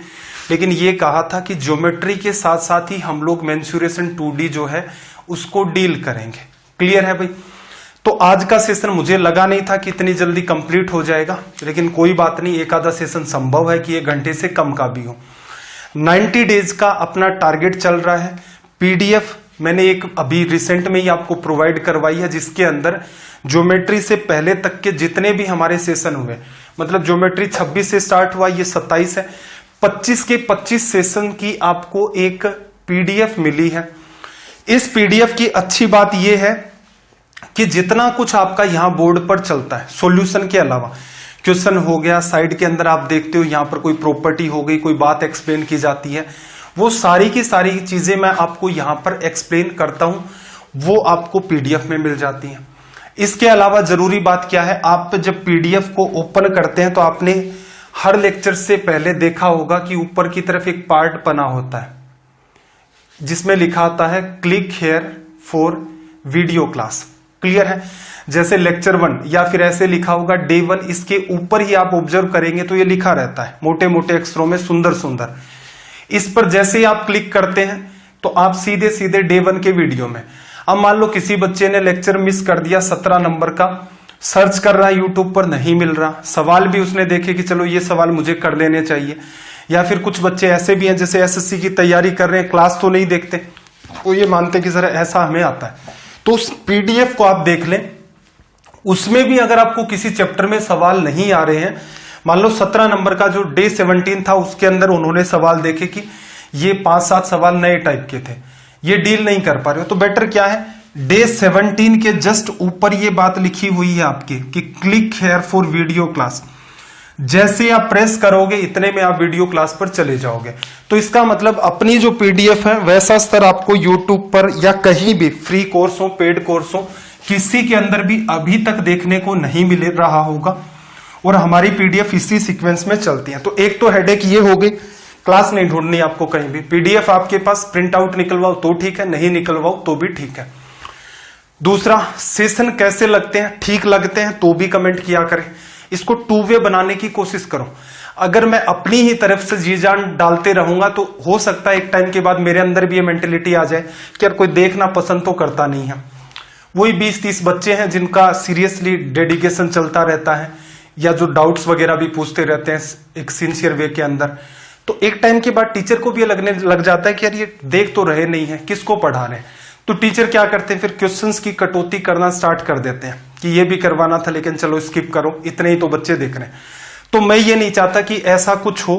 लेकिन ये कहा था कि ज्योमेट्री के साथ साथ ही हम लोग मेंसुरेशन 2D जो है उसको डील करेंगे। क्लियर है भाई? तो आज का सेशन मुझे लगा नहीं था कि इतनी जल्दी कंप्लीट हो जाएगा, लेकिन कोई बात नहीं, एक आधा सेशन संभव है कि 1 घंटे से कम का भी हो। 90 डेज का अपना टारगेट चल रहा है। पीडीएफ मैंने एक अभी रिसेंट में ही आपको प्रोवाइड करवाई है, जिसके अंदर ज्योमेट्री से पहले तक के जितने भी हमारे सेशन हुए, मतलब ज्योमेट्री 26 से स्टार्ट हुआ, ये 27 है, 25 के 25 सेशन की आपको एक पीडीएफ मिली है। इस पीडीएफ की अच्छी बात यह है कि जितना कुछ आपका यहां बोर्ड पर चलता है सॉल्यूशन के अलावा, क्वेश्चन हो गया, साइड के अंदर आप देखते हो यहां पर कोई प्रॉपर्टी हो गई, कोई बात एक्सप्लेन की जाती है, वो सारी की सारी चीजें मैं आपको यहां पर एक्सप्लेन करता हूं, वो आपको पीडीएफ में मिल जाती हैं। इसके अलावा जरूरी बात क्या है, आप जब पीडीएफ को ओपन करते हैं तो आपने हर लेक्चर से पहले देखा होगा कि ऊपर की तरफ एक पार्ट बना होता है जिसमें लिखा आता है click here for video class. Clear है? जैसे लेक्चर 1 या फिर ऐसे लिखा होगा डे 1, इसके ऊपर ही आप ऑब्जर्व करेंगे तो ये लिखा रहता है मोटे मोटे अक्षरों में, सुंदर सुंदर। इस पर जैसे ही आप क्लिक करते हैं तो आप सीधे सीधे डे 1 के वीडियो में। अब मान लो किसी बच्चे ने लेक्चर मिस कर दिया 17 नंबर का, सर्च कर रहा है यूट्यूब पर, नहीं मिल रहा, सवाल भी उसने देखे कि चलो ये सवाल मुझे कर लेने चाहिए, या फिर कुछ बच्चे ऐसे भी हैं जैसे एसएससी की तैयारी कर रहे हैं, क्लास तो नहीं देखते, वो ये मानते कि सर ऐसा हमें आता है, तो उस पीडीएफ को आप देख लें। उसमें भी अगर आपको किसी चैप्टर में सवाल नहीं आ रहे हैं, मान लो 17 नंबर का जो डे 17 था उसके अंदर उन्होंने सवाल देखे कि ये 5-7 सवाल नए टाइप के थे, ये डील नहीं कर पा रहे हो, तो बेटर क्या है, डे 17 के जस्ट ऊपर ये बात लिखी हुई है आपके कि click here for video class. जैसे आप प्रेस करोगे इतने में आप वीडियो क्लास पर चले जाओगे। तो इसका मतलब अपनी जो पीडीएफ है वैसा स्तर आपको यूट्यूब पर या कहीं भी फ्री कोर्स हो, पेड कोर्स हो, किसी के अंदर भी अभी तक देखने को नहीं मिल रहा होगा। और हमारी पीडीएफ इसी सीक्वेंस में चलती है। तो एक तो हेडेक ये हो गई, क्लास नहीं ढूंढनी आपको कहीं भी, पीडीएफ आपके पास, प्रिंट आउट निकलवाओ तो ठीक है, नहीं निकलवाओ तो भी ठीक है। दूसरा, सेशन कैसे लगते हैं, ठीक लगते हैं तो भी कमेंट किया करें। इसको 2 वे बनाने की कोशिश करो। अगर मैं अपनी ही तरफ से जी जान डालते रहूंगा तो हो सकता है एक टाइम के बाद मेरे अंदर भी ये मेंटेलिटी आ जाए कि यार कोई देखना पसंद तो करता नहीं है। वही 20-30 बच्चे हैं जिनका सीरियसली डेडिकेशन चलता रहता है, या जो डाउट्स वगैरह भी पूछते रहते हैं एक सिंसियर वे के अंदर। तो एक टाइम के बाद टीचर को भी ये लगने लग जाता है कि यार ये देख तो रहे नहीं है, किसको पढ़ा रहे हैं। तो टीचर क्या करते हैं, फिर क्वेश्चंस की कटौती करना स्टार्ट कर देते हैं कि ये भी करवाना था लेकिन चलो स्किप करो, इतने ही तो बच्चे देख रहे हैं। तो मैं ये नहीं चाहता कि ऐसा कुछ हो।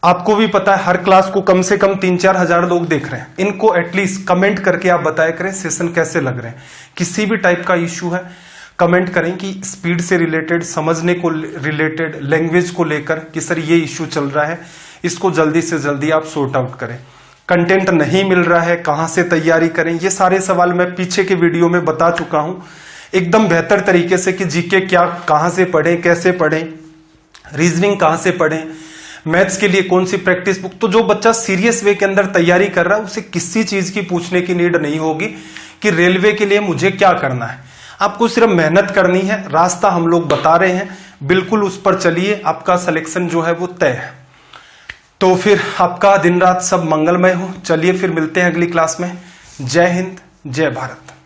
आपको भी पता है हर क्लास को कम से कम 3-4 हजार लोग देख रहे हैं। इनको एटलीस्ट कमेंट करके आप बताया करें सेशन कैसे लग रहे हैं। किसी भी टाइप का इश्यू है कमेंट करें कि स्पीड से रिलेटेड, समझने को रिलेटेड, लैंग्वेज को लेकर कि सर ये इश्यू चल रहा है, इसको जल्दी से जल्दी आप सॉर्ट आउट करें। कंटेंट नहीं मिल रहा है, कहां से तैयारी करें, ये सारे सवाल मैं पीछे के वीडियो में बता चुका हूं एकदम बेहतर तरीके से कि जीके क्या, कहां से पढ़ें, कैसे पढ़ें, रीजनिंग कहां से पढ़ें, मैथ्स के लिए कौन सी प्रैक्टिस बुक। तो जो बच्चा सीरियस वे के अंदर तैयारी कर रहा है उसे किसी चीज की पूछने की नीड नहीं होगी कि रेलवे के लिए मुझे क्या करना है। आपको सिर्फ मेहनत करनी है, रास्ता हम लोग बता रहे हैं, बिल्कुल उस पर चलिए, आपका सिलेक्शन जो है वो तय है। तो फिर आपका दिन रात सब मंगलमय हो। चलिए फिर मिलते हैं अगली क्लास में। जय हिंद, जय भारत।